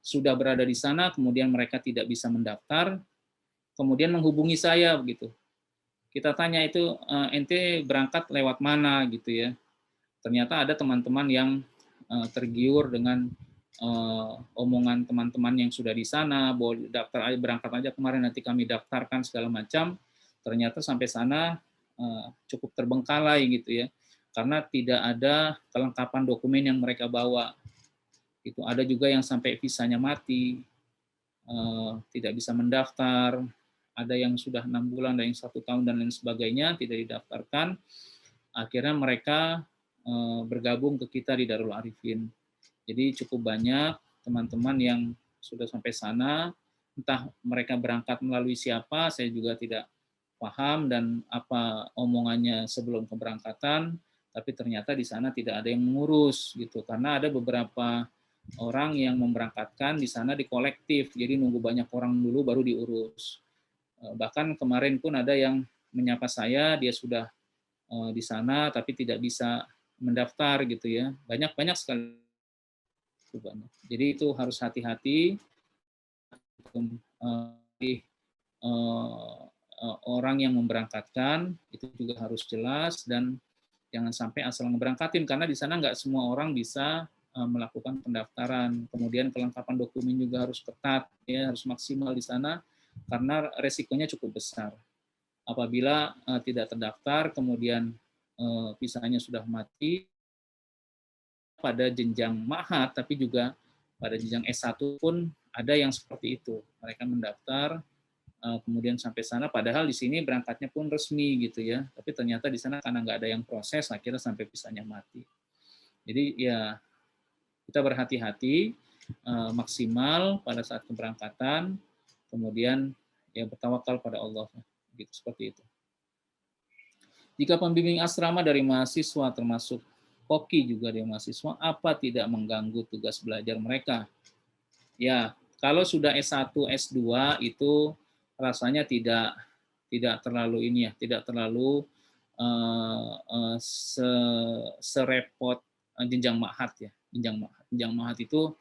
sudah berada di sana, kemudian mereka tidak bisa mendaftar, kemudian menghubungi saya begitu. Kita tanya itu, ente berangkat lewat mana gitu ya. Ternyata ada teman-teman yang tergiur dengan omongan teman-teman yang sudah di sana, bahwa daftar aja, berangkat aja kemarin, nanti kami daftarkan segala macam. Ternyata sampai sana cukup terbengkalai gitu ya, karena tidak ada kelengkapan dokumen yang mereka bawa. Itu ada juga yang sampai visanya mati, tidak bisa mendaftar, ada yang sudah 6 bulan, ada yang 1 tahun dan lain sebagainya tidak didaftarkan. Akhirnya mereka bergabung ke kita di Darul Arifin. Jadi cukup banyak teman-teman yang sudah sampai sana, entah mereka berangkat melalui siapa, saya juga tidak paham, dan apa omongannya sebelum keberangkatan, tapi ternyata di sana tidak ada yang mengurus gitu, karena ada beberapa orang yang memberangkatkan di sana di kolektif, jadi nunggu banyak orang dulu baru diurus. Bahkan kemarin pun ada yang menyapa saya, dia sudah di sana tapi tidak bisa mendaftar gitu ya. Banyak sekali. Jadi itu harus hati-hati orang yang memberangkatkan itu juga harus jelas, dan jangan sampai asal ngeberangkatin, karena di sana nggak semua orang bisa melakukan pendaftaran. Kemudian kelengkapan dokumen juga harus ketat, ya harus maksimal di sana karena resikonya cukup besar. Apabila tidak terdaftar, kemudian visanya sudah mati pada jenjang mahat, tapi juga pada jenjang S1 pun ada yang seperti itu. Mereka mendaftar, kemudian sampai sana, padahal di sini berangkatnya pun resmi gitu ya, tapi ternyata di sana karena nggak ada yang proses, akhirnya sampai visanya mati. Jadi ya kita berhati-hati, maksimal pada saat keberangkatan, kemudian ya bertawakal pada Allah, gitu, seperti itu. Jika pembimbing asrama dari mahasiswa termasuk koki juga dari mahasiswa, apa tidak mengganggu tugas belajar mereka? Ya, kalau sudah S1, S2 itu rasanya tidak terlalu ini ya, tidak terlalu serepot jenjang mahat ya. Jenjang mahat itu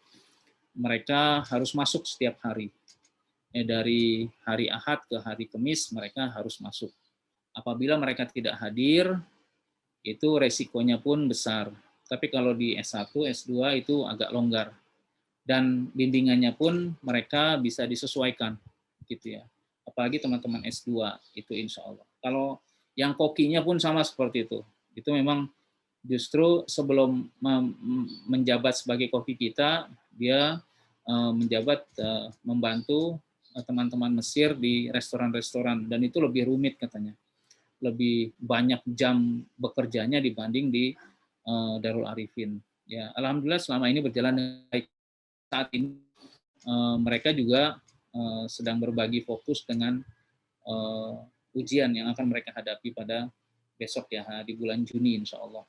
mereka harus masuk setiap hari. Dari hari Ahad ke hari Kamis mereka harus masuk. Apabila mereka tidak hadir, itu resikonya pun besar. Tapi kalau di S1, S2 itu agak longgar. Dan bimbingannya pun mereka bisa disesuaikan, gitu ya. Apalagi teman-teman S2, itu insya Allah. Kalau yang kokinya pun sama seperti itu. Itu memang justru sebelum menjabat sebagai koki kita, dia menjabat membantu teman-teman Mesir di restoran-restoran, dan itu lebih rumit katanya. Lebih banyak jam bekerjanya dibanding di Darul Arifin. Ya, alhamdulillah selama ini berjalan baik. Saat ini mereka juga sedang berbagi fokus dengan ujian yang akan mereka hadapi pada besok ya, di bulan Juni insya Allah.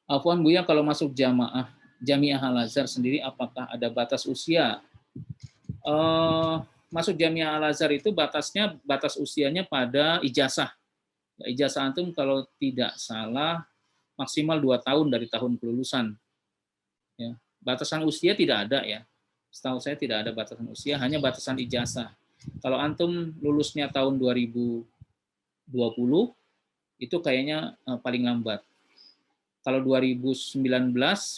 Afwan Buya, kalau masuk Jamiah Al-Azhar sendiri apakah ada batas usia? Masuk Jamiah Al-Azhar itu batas usianya pada ijazah. Ijazah antum kalau tidak salah maksimal 2 tahun dari tahun kelulusan. Ya. Batasan usia tidak ada ya. Setahu saya tidak ada batasan usia, hanya batasan ijazah. Kalau antum lulusnya tahun 2020, itu kayaknya paling lambat. Kalau 2019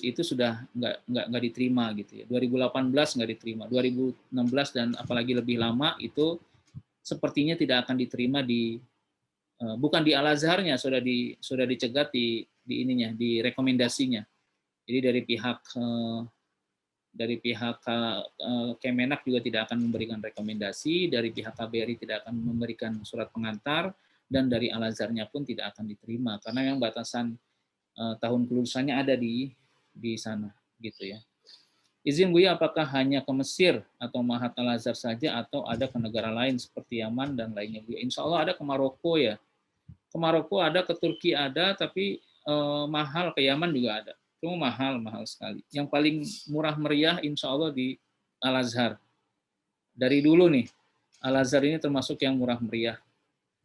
itu sudah nggak diterima gitu ya. 2018 nggak diterima. 2016 dan apalagi lebih lama itu sepertinya tidak akan diterima bukan di Al-Azharnya, sudah dicegat di ininya, di rekomendasinya. Jadi dari pihak Kemenak juga tidak akan memberikan rekomendasi, dari pihak KBRI tidak akan memberikan surat pengantar, dan dari Al-Azharnya pun tidak akan diterima karena yang batasan tahun kelulusannya ada di sana gitu ya. Izin Buya, apakah hanya ke Mesir atau Mahat Al-Azhar saja atau ada ke negara lain seperti Yaman dan lainnya Buya? Insya Allah ada ke Maroko ya. Ke Maroko ada, ke Turki ada, tapi mahal. Ke Yaman juga ada. Cuma mahal sekali. Yang paling murah meriah insya Allah di Al-Azhar. Dari dulu nih, Al-Azhar ini termasuk yang murah meriah.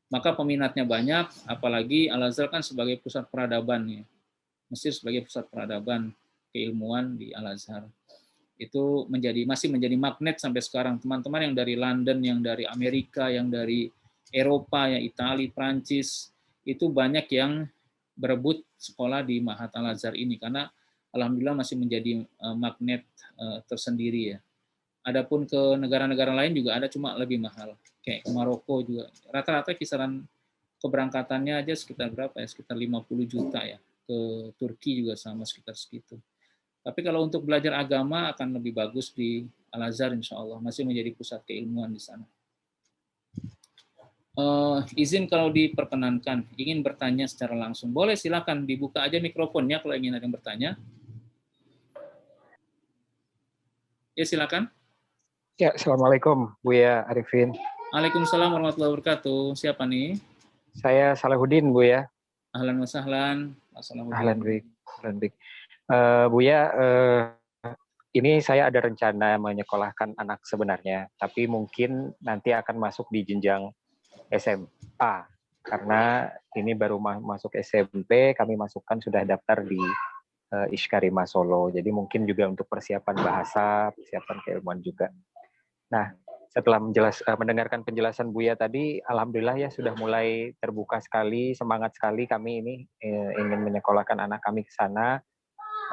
Maka peminatnya banyak, apalagi Al-Azhar kan sebagai pusat peradaban ya. Mesir sebagai pusat peradaban keilmuan di Al-Azhar. Itu masih menjadi magnet sampai sekarang. Teman-teman yang dari London, yang dari Amerika, yang dari Eropa, yang Italia, Prancis, itu banyak yang berebut sekolah di Mahat Al-Azhar ini karena alhamdulillah masih menjadi magnet tersendiri ya. Adapun ke negara-negara lain juga ada, cuma lebih mahal. Kayak ke Maroko juga. Rata-rata kisaran keberangkatannya aja sekitar berapa ya? Sekitar 50 juta ya. Ke Turki juga sama sekitar segitu. Tapi kalau untuk belajar agama akan lebih bagus di Al-Azhar insya Allah. Masih menjadi pusat keilmuan di sana. Izin kalau diperkenankan, ingin bertanya secara langsung. Boleh, silakan dibuka aja mikrofonnya kalau ingin ada yang bertanya. Ya, silakan. Ya, Assalamualaikum, Buya Arifin. Waalaikumsalam warahmatullahi wabarakatuh. Siapa nih? Saya Salahuddin, Buya. Ahlan wa sahlan. Ahlan Assalamualaikum. bik, ahlan bik. Buya, ini saya ada rencana menyekolahkan anak sebenarnya, tapi mungkin nanti akan masuk di jenjang SMA. Karena ini baru masuk SMP, kami masukkan sudah daftar di Ishkarima Solo. Jadi mungkin juga untuk persiapan bahasa, persiapan keilmuan juga. Nah, setelah mendengarkan penjelasan Buya tadi, alhamdulillah ya sudah mulai terbuka sekali, semangat sekali kami ini ingin menyekolahkan anak kami ke sana,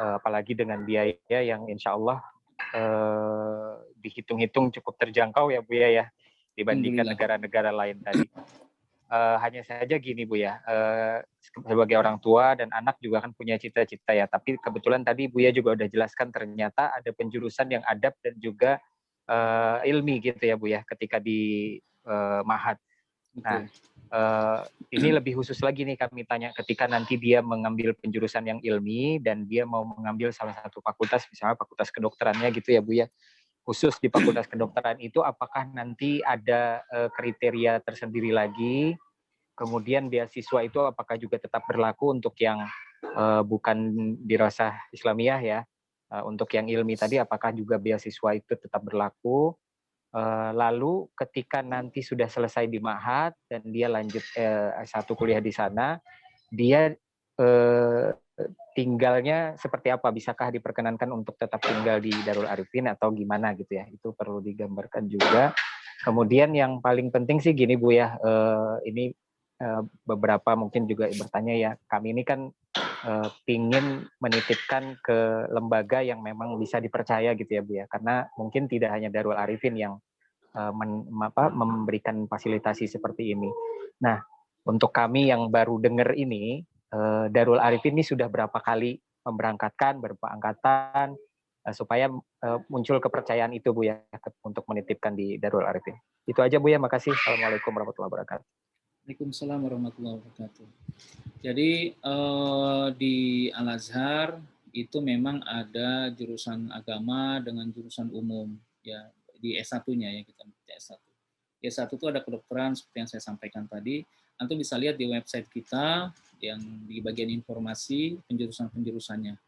apalagi dengan biaya yang insya Allah dihitung-hitung cukup terjangkau ya Buya ya, dibandingkan Alhamdulillah. negara-negara lain tadi. Hanya saja gini Bu ya, sebagai orang tua dan anak juga kan punya cita-cita ya, tapi kebetulan tadi Buya juga udah jelaskan ternyata ada penjurusan yang adab dan juga ilmi gitu ya Bu ya, ketika di Mahat. Nah, Betul. ini lebih khusus lagi nih kami tanya, ketika nanti dia mengambil penjurusan yang ilmi dan dia mau mengambil salah satu fakultas, misalnya fakultas kedokterannya gitu ya Bu ya, khusus di fakultas kedokteran itu apakah nanti ada kriteria tersendiri lagi? Kemudian beasiswa itu apakah juga tetap berlaku untuk yang bukan dirasah Islamiyah ya? Untuk yang ilmi tadi apakah juga beasiswa itu tetap berlaku? Lalu ketika nanti sudah selesai di Ma'had dan dia lanjut S1 kuliah di sana, dia eh, tinggalnya seperti apa? Bisakah diperkenankan untuk tetap tinggal di Darul Arifin atau gimana gitu ya? Itu perlu digambarkan juga. Kemudian yang paling penting sih gini Bu ya, ini beberapa mungkin juga bertanya ya, kami ini kan pingin menitipkan ke lembaga yang memang bisa dipercaya gitu ya Bu ya, karena mungkin tidak hanya Darul Arifin yang memberikan fasilitasi seperti ini. Nah, untuk kami yang baru dengar ini, Darul Arifin ini sudah berapa kali memberangkatkan, berapa angkatan, supaya muncul kepercayaan itu Bu ya, untuk menitipkan di Darul Arifin. Itu aja Bu ya, makasih. Assalamualaikum warahmatullahi wabarakatuh. Waalaikumsalam warahmatullahi wabarakatuh. Jadi di Al-Azhar itu memang ada jurusan agama dengan jurusan umum ya, di S1-nya ya, kita S1. Di S1 itu ada kedokteran seperti yang saya sampaikan tadi. Antum bisa lihat di website kita yang di bagian informasi penjurusan-penjurusannya.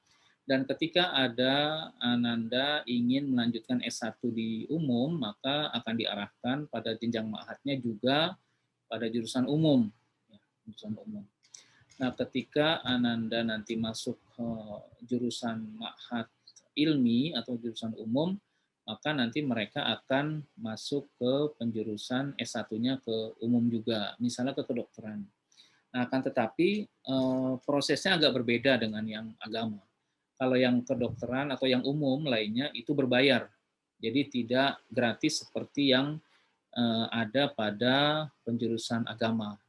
Dan ketika ada Ananda ingin melanjutkan S1 di umum, maka akan diarahkan pada jenjang ma'hadnya juga pada jurusan umum. Ya, jurusan umum. Nah, ketika Ananda nanti masuk jurusan ma'had ilmi atau jurusan umum, maka nanti mereka akan masuk ke penjurusan S1-nya ke umum juga, misalnya ke kedokteran. Nah, akan tetapi prosesnya agak berbeda dengan yang agama. Kalau yang kedokteran atau yang umum lainnya itu berbayar. Jadi tidak gratis seperti yang ada pada penjurusan agama.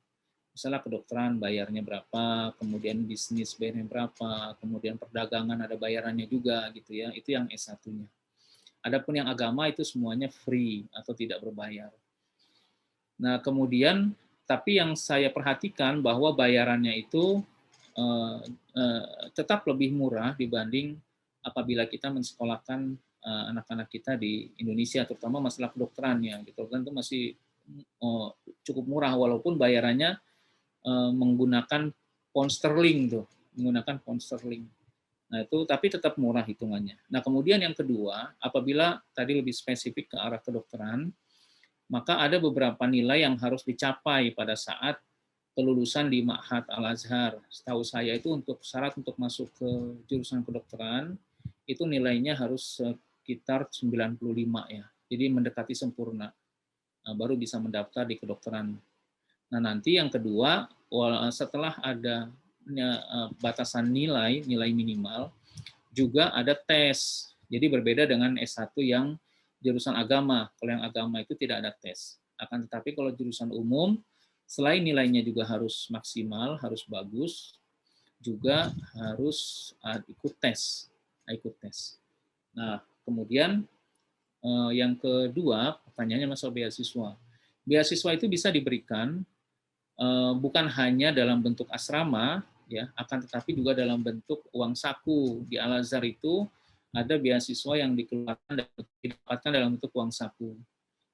Misalnya kedokteran bayarnya berapa, kemudian bisnis bayarnya berapa, kemudian perdagangan ada bayarannya juga gitu ya. Itu yang S1-nya. Adapun yang agama itu semuanya free atau tidak berbayar. Nah, kemudian tapi yang saya perhatikan bahwa bayarannya itu tetap lebih murah dibanding apabila kita mensekolahkan anak-anak kita di Indonesia, terutama masalah kedokterannya. Gitu kan itu masih cukup murah walaupun bayarannya menggunakan pound sterling tuh, menggunakan pound sterling. Nah, itu tapi tetap murah hitungannya. Nah, kemudian yang kedua, apabila tadi lebih spesifik ke arah kedokteran, maka ada beberapa nilai yang harus dicapai pada saat kelulusan di Ma'had Al-Azhar. Setahu saya itu untuk syarat untuk masuk ke jurusan kedokteran, itu nilainya harus sekitar 95 ya. Jadi mendekati sempurna. Baru bisa mendaftar di kedokteran. Nah, nanti yang kedua, setelah ada batasan nilai minimal, juga ada tes. Jadi berbeda dengan S1 yang jurusan agama. Kalau yang agama itu tidak ada tes. Akan tetapi kalau jurusan umum, selain nilainya juga harus maksimal, harus bagus, juga harus ikut tes. Ikut tes. Nah, kemudian yang kedua, pertanyaannya masalah beasiswa. Beasiswa itu bisa diberikan bukan hanya dalam bentuk asrama, ya, akan tetapi juga dalam bentuk uang saku. Di Al-Azhar itu ada beasiswa yang dikeluarkan dan didapatkan dalam bentuk uang saku.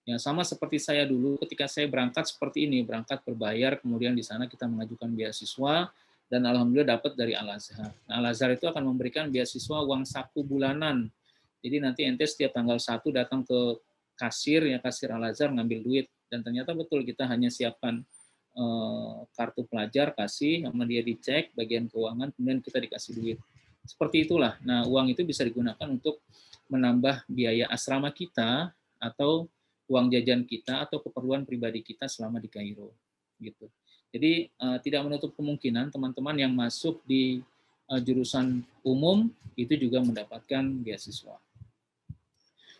Ya, sama seperti saya dulu ketika saya berangkat seperti ini, berangkat berbayar, kemudian di sana kita mengajukan beasiswa, dan alhamdulillah dapat dari Al-Azhar. Nah, Al-Azhar itu akan memberikan beasiswa uang saku bulanan. Jadi nanti ente setiap tanggal 1 datang ke kasir Al-Azhar ngambil duit, dan ternyata betul kita hanya siapkan kartu pelajar, kasih sama dia, dicek bagian keuangan, kemudian kita dikasih duit. Seperti itulah. Nah, uang itu bisa digunakan untuk menambah biaya asrama kita atau uang jajan kita atau keperluan pribadi kita selama di Kairo gitu. Jadi tidak menutup kemungkinan teman-teman yang masuk di jurusan umum itu juga mendapatkan beasiswa.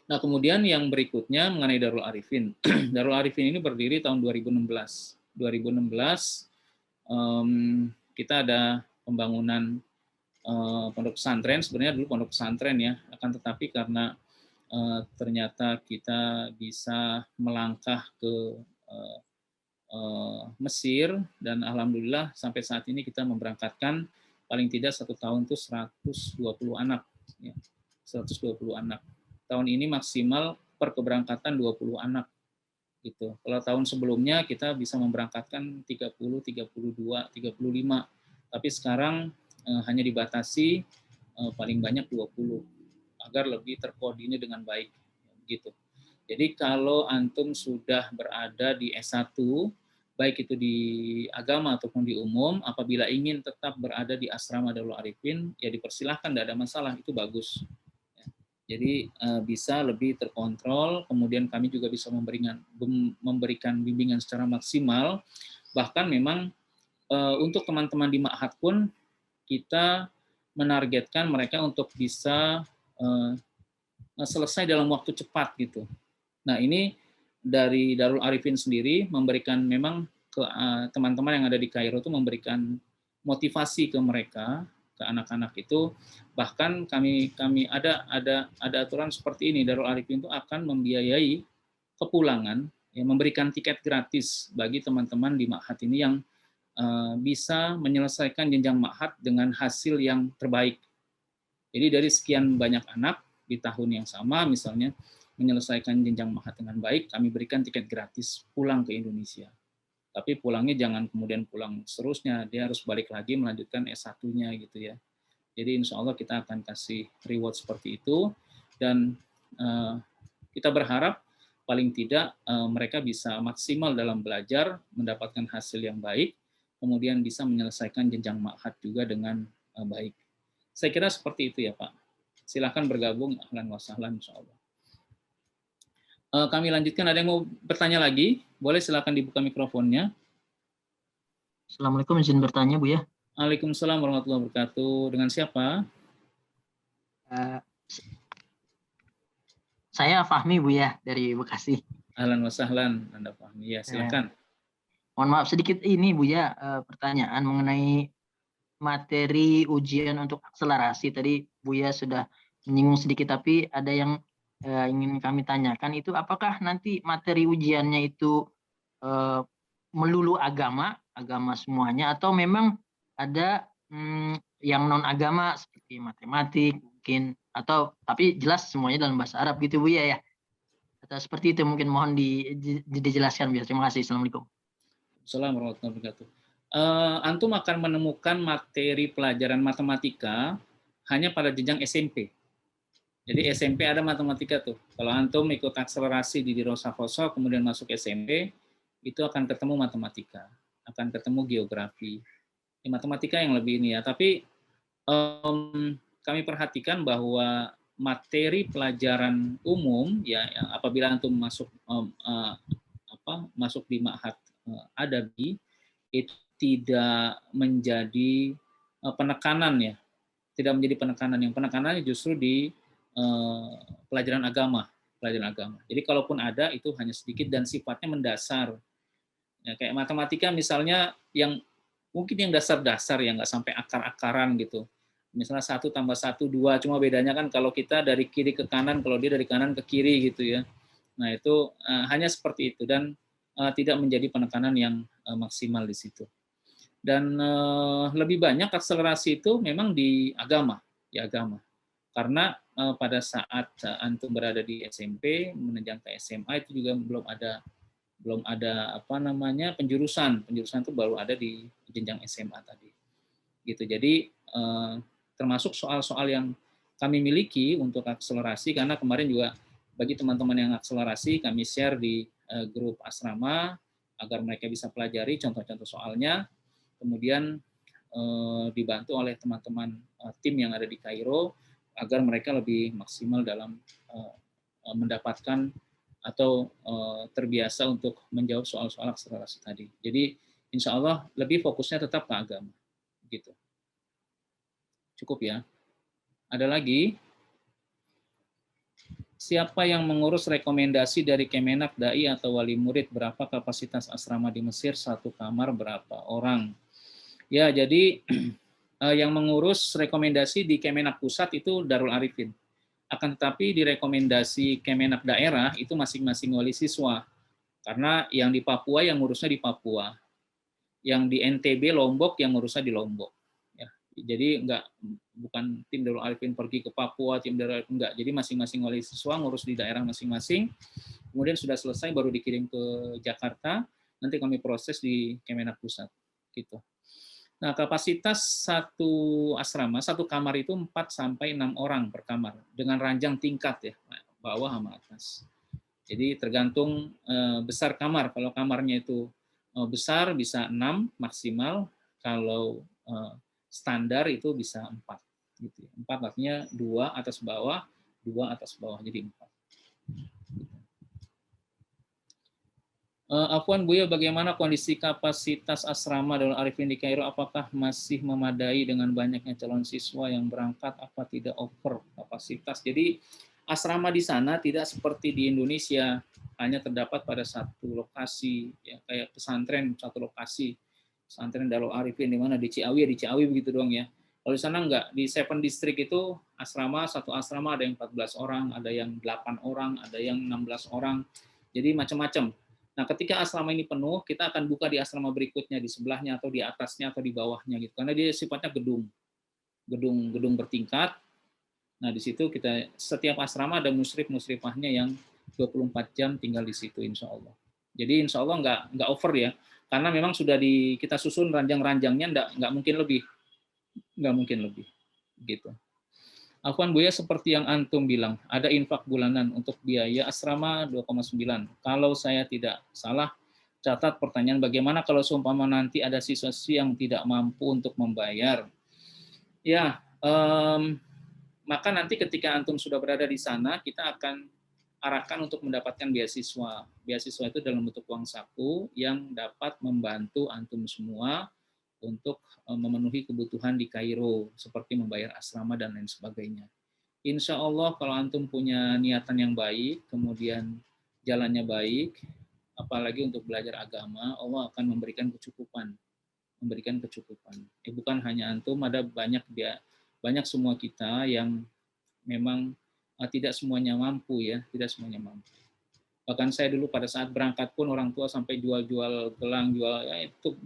Nah, kemudian yang berikutnya mengenai Darul Arifin. Darul Arifin ini berdiri tahun 2016. 2016 kita ada pembangunan pondok pesantren. Sebenarnya dulu pondok pesantren ya, akan tetapi karena ternyata kita bisa melangkah ke Mesir, dan alhamdulillah sampai saat ini kita memberangkatkan paling tidak 1 tahun itu 120 anak. Ya, 120 anak. Tahun ini maksimal per keberangkatan 20 anak. Gitu. Kalau tahun sebelumnya kita bisa memberangkatkan 30, 32, 35. Tapi sekarang hanya dibatasi paling banyak 20 agar lebih terkoordinir dengan baik. Gitu. Jadi kalau antum sudah berada di S1, baik itu di agama ataupun di umum, apabila ingin tetap berada di asrama Darul Arifin, ya dipersilahkan, tidak ada masalah, itu bagus. Jadi bisa lebih terkontrol, kemudian kami juga bisa memberikan bimbingan secara maksimal. Bahkan memang untuk teman-teman di Ma'had pun kita menargetkan mereka untuk bisa selesai dalam waktu cepat gitu. Nah, ini dari Darul Arifin sendiri memberikan memang ke teman-teman yang ada di Kairo itu memberikan motivasi ke mereka, ke anak-anak itu. Bahkan kami ada aturan seperti ini. Darul Arifin itu akan membiayai kepulangan, ya, memberikan tiket gratis bagi teman-teman di Ma'had ini yang bisa menyelesaikan jenjang Ma'had dengan hasil yang terbaik. Jadi dari sekian banyak anak di tahun yang sama, misalnya menyelesaikan jenjang Ma'had dengan baik, kami berikan tiket gratis pulang ke Indonesia. Tapi pulangnya jangan kemudian pulang seterusnya, dia harus balik lagi melanjutkan S1-nya gitu ya. Jadi insya Allah kita akan kasih reward seperti itu, dan kita berharap paling tidak mereka bisa maksimal dalam belajar, mendapatkan hasil yang baik, kemudian bisa menyelesaikan jenjang Ma'had juga dengan baik. Saya kira seperti itu ya Pak. Silakan bergabung, ahlan wa sahlan insya Allah. Kami lanjutkan, ada yang mau bertanya lagi? Boleh silakan dibuka mikrofonnya. Assalamualaikum, izin bertanya Bu ya. Waalaikumsalam warahmatullahi wabarakatuh. Dengan siapa? Saya Fahmi Bu ya, dari Bekasi. Ahlan wa sahlan, Anda Fahmi. Ya, silakan. Mohon maaf sedikit ini Bu ya, pertanyaan mengenai materi ujian untuk akselerasi. Tadi Bu ya sudah menyinggung sedikit, tapi ada yang ingin kami tanyakan, itu apakah nanti materi ujiannya itu melulu agama semuanya, atau memang ada yang non agama seperti matematik mungkin, atau tapi jelas semuanya dalam bahasa Arab gitu Bu ya? Atau seperti itu, mungkin mohon dijelaskan Bu. Terima kasih. Assalamualaikum. Assalamualaikum warahmatullahi wabarakatuh. Antum akan menemukan materi pelajaran matematika hanya pada jenjang SMP. Jadi SMP ada matematika tuh. Kalau antum ikut akselerasi di Dirosa Khoso, kemudian masuk SMP, itu akan ketemu matematika, akan ketemu geografi. Matematika yang lebih ini ya. Tapi kami perhatikan bahwa materi pelajaran umum ya apabila antum masuk masuk di Ma'had Adabi, itu tidak menjadi penekanan ya. Tidak menjadi penekanan. Yang penekanannya justru di pelajaran agama. Jadi kalaupun ada itu hanya sedikit dan sifatnya mendasar. Ya, kayak matematika misalnya yang mungkin yang dasar-dasar yang nggak sampai akar-akaran gitu. Misalnya 1 + 1 2, cuma bedanya kan kalau kita dari kiri ke kanan, kalau dia dari kanan ke kiri gitu ya. Nah itu hanya seperti itu, dan tidak menjadi penekanan yang maksimal di situ. Dan lebih banyak akselerasi itu memang di agama, karena pada saat antum berada di SMP menenjang ke SMA itu juga belum ada penjurusan itu baru ada di jenjang SMA tadi. gitu. Jadi termasuk soal-soal yang kami miliki untuk akselerasi, karena kemarin juga bagi teman-teman yang akselerasi kami share di grup asrama agar mereka bisa pelajari contoh-contoh soalnya, kemudian dibantu oleh teman-teman tim yang ada di Kairo agar mereka lebih maksimal dalam mendapatkan atau terbiasa untuk menjawab soal-soal akselerasi tadi. Jadi insya Allah lebih fokusnya tetap ke agama, gitu. Cukup ya. Ada lagi? Siapa yang mengurus rekomendasi dari Kemenak, Dai, atau wali murid? Berapa kapasitas asrama di Mesir? Satu kamar berapa orang? Ya, jadi yang mengurus rekomendasi di Kemenak Pusat itu Darul Arifin. Akan tetapi di rekomendasi Kemenak daerah itu masing-masing wali siswa. Karena yang di Papua yang ngurusnya di Papua. Yang di NTB, Lombok yang ngurusnya di Lombok. Ya, jadi bukan tim Darul Arifin pergi ke Papua, tim Darul Arifin enggak. Jadi masing-masing wali siswa ngurus di daerah masing-masing. Kemudian sudah selesai baru dikirim ke Jakarta. Nanti kami proses di Kemenak Pusat. Gitu. Nah, kapasitas satu asrama, satu kamar itu 4 sampai 6 orang per kamar dengan ranjang tingkat ya, bawah sama atas. Jadi tergantung besar kamar. Kalau kamarnya itu besar bisa 6 maksimal, kalau standar itu bisa 4 gitu. 4 artinya 2 atas bawah, 2 atas bawah, jadi 4. Afwan Buya, bagaimana kondisi kapasitas asrama Darul Arifin di Kairo? Apakah masih memadai dengan banyaknya calon siswa yang berangkat? Apa tidak over kapasitas? Jadi asrama di sana tidak seperti di Indonesia, hanya terdapat pada satu lokasi, ya, kayak pesantren satu lokasi, pesantren Darul Arifin di mana di Ciawi begitu doang ya. Kalau di sana enggak, di 7 District itu asrama, satu asrama ada yang 14 orang, ada yang 8 orang, ada yang 16 orang, jadi macam-macam. Nah, ketika asrama ini penuh, kita akan buka di asrama berikutnya, di sebelahnya atau di atasnya atau di bawahnya gitu. Karena dia sifatnya gedung bertingkat. Nah, di situ kita setiap asrama ada musrifahnya yang 24 jam tinggal di situ, insya Allah. Jadi insya Allah nggak over ya, karena memang sudah kita susun ranjang-ranjangnya, nggak mungkin lebih, gitu. Afwan Buya, seperti yang Antum bilang, ada infak bulanan untuk biaya asrama 2,9. Kalau saya tidak salah, catat pertanyaan bagaimana kalau seumpama nanti ada siswa-siswi yang tidak mampu untuk membayar. Ya, maka nanti ketika Antum sudah berada di sana, kita akan arahkan untuk mendapatkan beasiswa. Beasiswa itu dalam bentuk uang saku yang dapat membantu Antum semua untuk memenuhi kebutuhan di Kairo, seperti membayar asrama dan lain sebagainya. Insya Allah kalau Antum punya niatan yang baik, kemudian jalannya baik, apalagi untuk belajar agama, Allah akan memberikan kecukupan. Bukan hanya Antum, ada banyak semua kita yang memang tidak semuanya mampu ya, tidak semuanya mampu. Bahkan saya dulu pada saat berangkat pun orang tua sampai jual-jual gelang, itu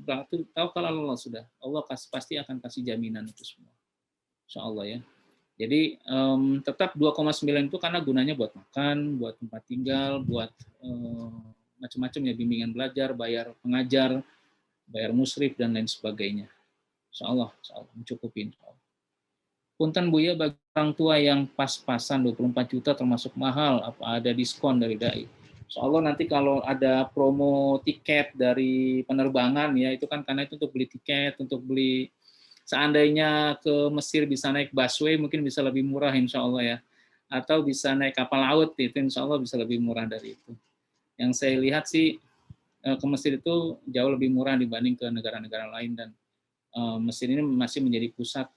tahu kalau Allah sudah. Allah pasti akan kasih jaminan itu semua. Insya Allah ya. Jadi tetap 2,9 itu karena gunanya buat makan, buat tempat tinggal, buat macam-macam ya, bimbingan belajar, bayar pengajar, bayar musrif dan lain sebagainya. Insya Allah mencukupi. Punten Buya, bagi orang tua yang pas-pasan 24 juta termasuk mahal, apa ada diskon dari Dai? Insya Allah nanti kalau ada promo tiket dari penerbangan ya, itu kan karena itu untuk beli tiket, untuk beli, seandainya ke Mesir bisa naik busway mungkin bisa lebih murah insya Allah ya, atau bisa naik kapal laut, itu insya Allah bisa lebih murah dari itu. Yang saya lihat sih ke Mesir itu jauh lebih murah dibanding ke negara-negara lain, dan Mesir ini masih menjadi pusat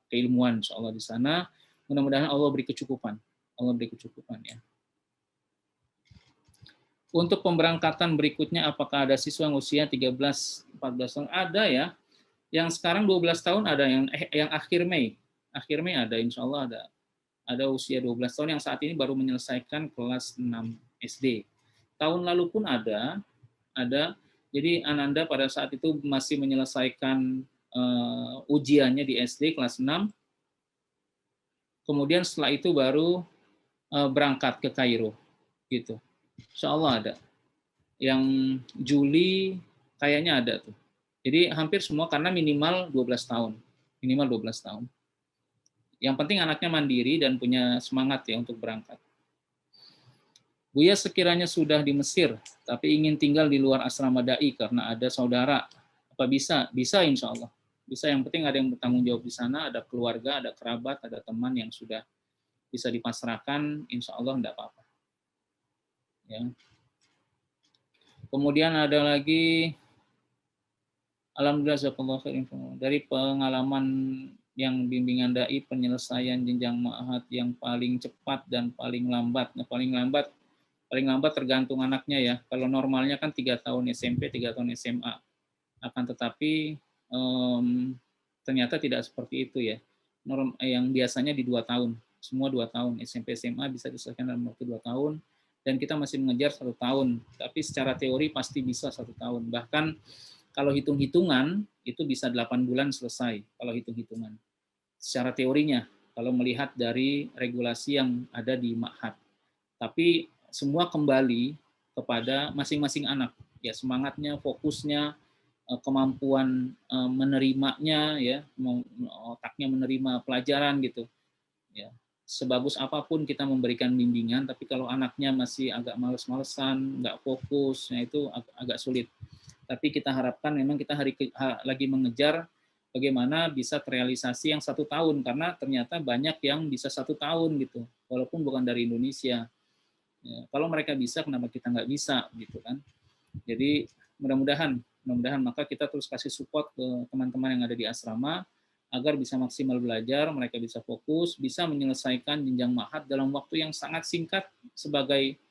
keilmuan insya Allah di sana. Mudah-mudahan Allah beri kecukupan ya. Untuk pemberangkatan berikutnya, apakah ada siswa yang usia 13-14 tahun? Ada ya. Yang sekarang 12 tahun ada, yang akhir Mei ada, insya Allah ada usia 12 tahun yang saat ini baru menyelesaikan kelas 6 SD. Tahun lalu pun ada. Jadi Ananda pada saat itu masih menyelesaikan ujiannya di SD kelas 6. Kemudian setelah itu baru berangkat ke Kairo, gitu. Insya Allah ada. Yang Juli kayaknya ada tuh. Jadi hampir semua karena minimal 12 tahun. Minimal 12 tahun. Yang penting anaknya mandiri dan punya semangat ya untuk berangkat. Buya sekiranya sudah di Mesir, tapi ingin tinggal di luar asrama dai karena ada saudara. Apa bisa? Bisa insya Allah. Bisa, yang penting ada yang bertanggung jawab di sana, ada keluarga, ada kerabat, ada teman yang sudah bisa dipasrahkan, insya Allah tidak apa-apa. Ya. Kemudian ada lagi, alhamdulillah jazakallahu khair, dari pengalaman yang bimbingan dai, penyelesaian jenjang ma'had yang paling cepat dan paling lambat. Nah, paling lambat tergantung anaknya ya. Kalau normalnya kan 3 tahun SMP, 3 tahun SMA. Akan tetapi ternyata tidak seperti itu ya. Yang biasanya di 2 tahun. Semua 2 tahun. SMP, SMA bisa diselesaikan dalam waktu 2 tahun. Dan kita masih mengejar 1 tahun. Tapi secara teori pasti bisa 1 tahun. Bahkan kalau hitung-hitungan, itu bisa 8 bulan selesai. Kalau hitung-hitungan. Secara teorinya, kalau melihat dari regulasi yang ada di Ma'had. Tapi semua kembali kepada masing-masing anak. Ya, semangatnya, fokusnya, kemampuan menerimanya, ya, otaknya menerima pelajaran gitu. Ya, sebagus apapun kita memberikan bimbingan, tapi kalau anaknya masih agak males-malesan, nggak fokus, nah itu agak sulit. Tapi kita harapkan memang kita lagi mengejar bagaimana bisa terrealisasi yang 1 tahun, karena ternyata banyak yang bisa 1 tahun gitu, walaupun bukan dari Indonesia. Ya, kalau mereka bisa, kenapa kita nggak bisa gitu kan? Jadi mudah-mudahan maka kita terus kasih support ke teman-teman yang ada di asrama agar bisa maksimal belajar, mereka bisa fokus, bisa menyelesaikan jenjang ma'had dalam waktu yang sangat singkat. Sebagai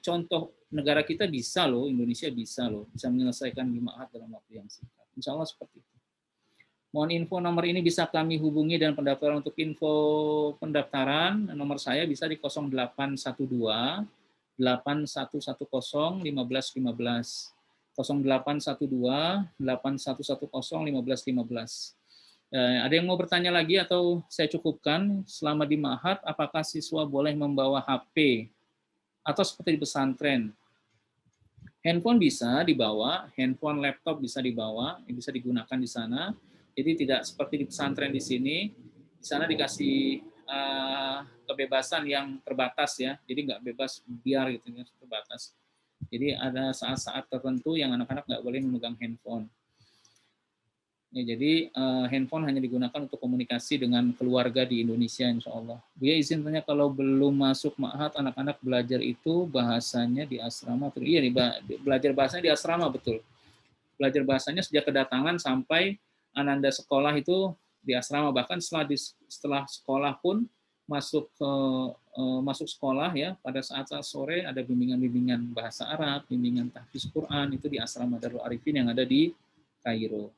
contoh, negara kita bisa loh, Indonesia bisa menyelesaikan di ma'had dalam waktu yang singkat. Insya Allah seperti itu. Mohon info nomor ini bisa kami hubungi dan pendaftaran. Untuk info pendaftaran, nomor saya bisa di 0812 8110 1515. 0812 8110 1515. Ada yang mau bertanya lagi atau saya cukupkan? Selama di ma'had, apakah siswa boleh membawa HP atau seperti di pesantren? Handphone bisa dibawa, handphone, laptop bisa dibawa, bisa digunakan di sana. Jadi tidak seperti di pesantren di sini. Di sana dikasih kebebasan yang terbatas ya. Jadi nggak bebas biar gitu ya, terbatas. Jadi ada saat-saat tertentu yang anak-anak nggak boleh memegang handphone. Ya, jadi handphone hanya digunakan untuk komunikasi dengan keluarga di Indonesia, insya Allah. Buya izin tanya, kalau belum masuk ma'had, anak-anak belajar itu bahasanya di asrama? Iya nih, belajar bahasanya di asrama, betul. Belajar bahasanya sejak kedatangan sampai ananda sekolah itu di asrama. Bahkan setelah sekolah pun masuk sekolah ya, pada saat-saat sore ada bimbingan bahasa Arab, bimbingan tahfiz Quran, itu di asrama Darul Arifin yang ada di Kairo.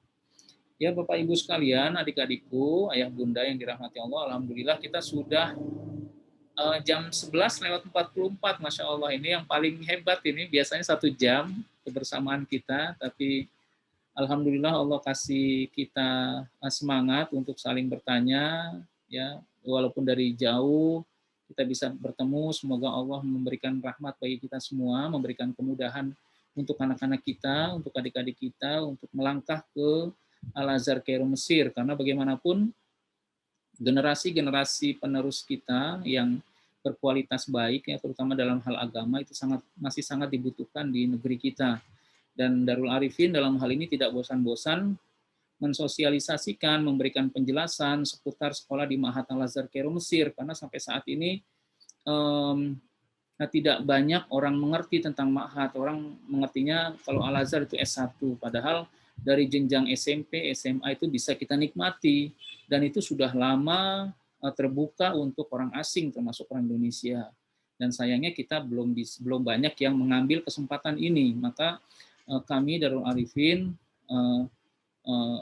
Ya Bapak Ibu sekalian, adik-adikku, ayah bunda yang dirahmati Allah, alhamdulillah kita sudah jam 11:44, Masya Allah, ini yang paling hebat ini, biasanya 1 jam kebersamaan kita, tapi alhamdulillah Allah kasih kita semangat untuk saling bertanya, ya walaupun dari jauh kita bisa bertemu. Semoga Allah memberikan rahmat bagi kita semua, memberikan kemudahan untuk anak-anak kita, untuk adik-adik kita, untuk melangkah ke Al-Azhar Kairo Mesir, karena bagaimanapun generasi-generasi penerus kita yang berkualitas baik ya, terutama dalam hal agama, itu masih sangat dibutuhkan di negeri kita. Dan Darul Arifin dalam hal ini tidak bosan-bosan mensosialisasikan, memberikan penjelasan seputar sekolah di Ma'had Al-Azhar Kairo Mesir, karena sampai saat ini tidak banyak orang mengerti tentang Ma'had. Orang mengertinya kalau Al-Azhar itu S1, padahal dari jenjang SMP, SMA itu bisa kita nikmati, dan itu sudah lama terbuka untuk orang asing termasuk orang Indonesia. Dan sayangnya kita belum banyak yang mengambil kesempatan ini. Maka kami Darul Arifin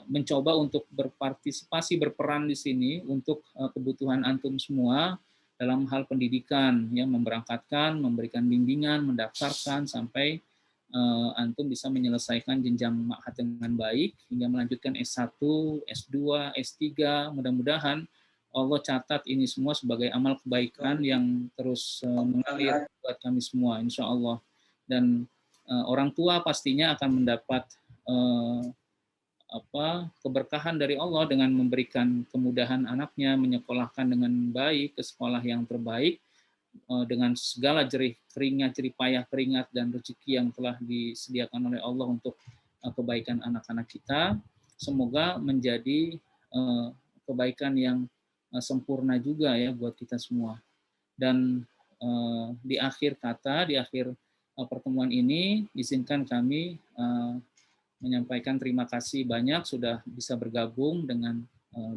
mencoba untuk berpartisipasi, berperan di sini untuk kebutuhan antum semua dalam hal pendidikan, ya, memberangkatkan, memberikan bimbingan, mendaftarkan sampai antum bisa menyelesaikan jenjang ma'had dengan baik hingga melanjutkan S1, S2, S3. Mudah-mudahan Allah catat ini semua sebagai amal kebaikan yang terus mengalir buat kami semua, insya Allah. Dan orang tua pastinya akan mendapat keberkahan dari Allah dengan memberikan kemudahan anaknya menyekolahkan dengan baik ke sekolah yang terbaik dengan segala jerih payah keringat dan rezeki yang telah disediakan oleh Allah untuk kebaikan anak-anak kita. Semoga menjadi kebaikan yang sempurna juga ya buat kita semua. Dan di akhir pertemuan ini izinkan kami menyampaikan terima kasih banyak sudah bisa bergabung dengan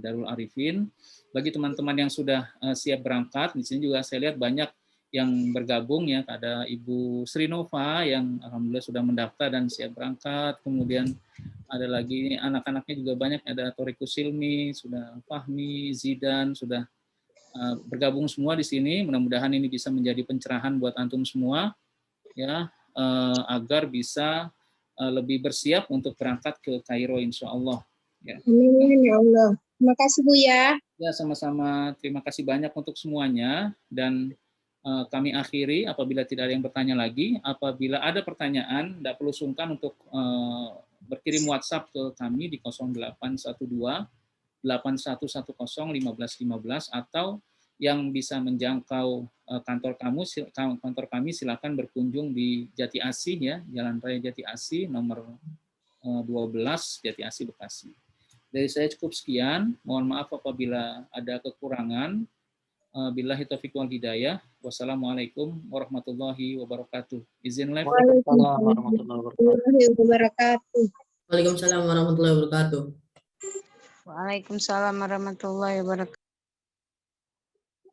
Darul Arifin. Bagi teman-teman yang sudah siap berangkat, di sini juga saya lihat banyak yang bergabung ya. Ada Ibu Srinova yang alhamdulillah sudah mendaftar dan siap berangkat. Kemudian ada lagi anak-anaknya juga banyak, ada Torikus Silmi, sudah Fahmi, Zidan, sudah bergabung semua di sini. Mudah-mudahan ini bisa menjadi pencerahan buat antum semua ya, agar bisa lebih bersiap untuk berangkat ke Kairo insya Allah. Ya. Amin ya Allah. Terima kasih Buya. Ya sama-sama. Terima kasih banyak untuk semuanya dan kami akhiri apabila tidak ada yang bertanya lagi. Apabila ada pertanyaan, tidak perlu sungkan untuk berkirim WhatsApp ke kami di 0812 8110 1515 atau yang bisa menjangkau kantor kami silakan berkunjung di Jati Asih ya, Jalan Raya Jati Asih nomor 12 Jati Asih Bekasi. Dari saya cukup sekian. Mohon maaf apabila ada kekurangan. Billahi taufiq wal hidayah. Wassalamualaikum warahmatullahi wabarakatuh. Izin live. Waalaikumsalam warahmatullahi wabarakatuh. Waalaikumsalam warahmatullahi wabarakatuh. Waalaikumsalam warahmatullahi wabarakatuh.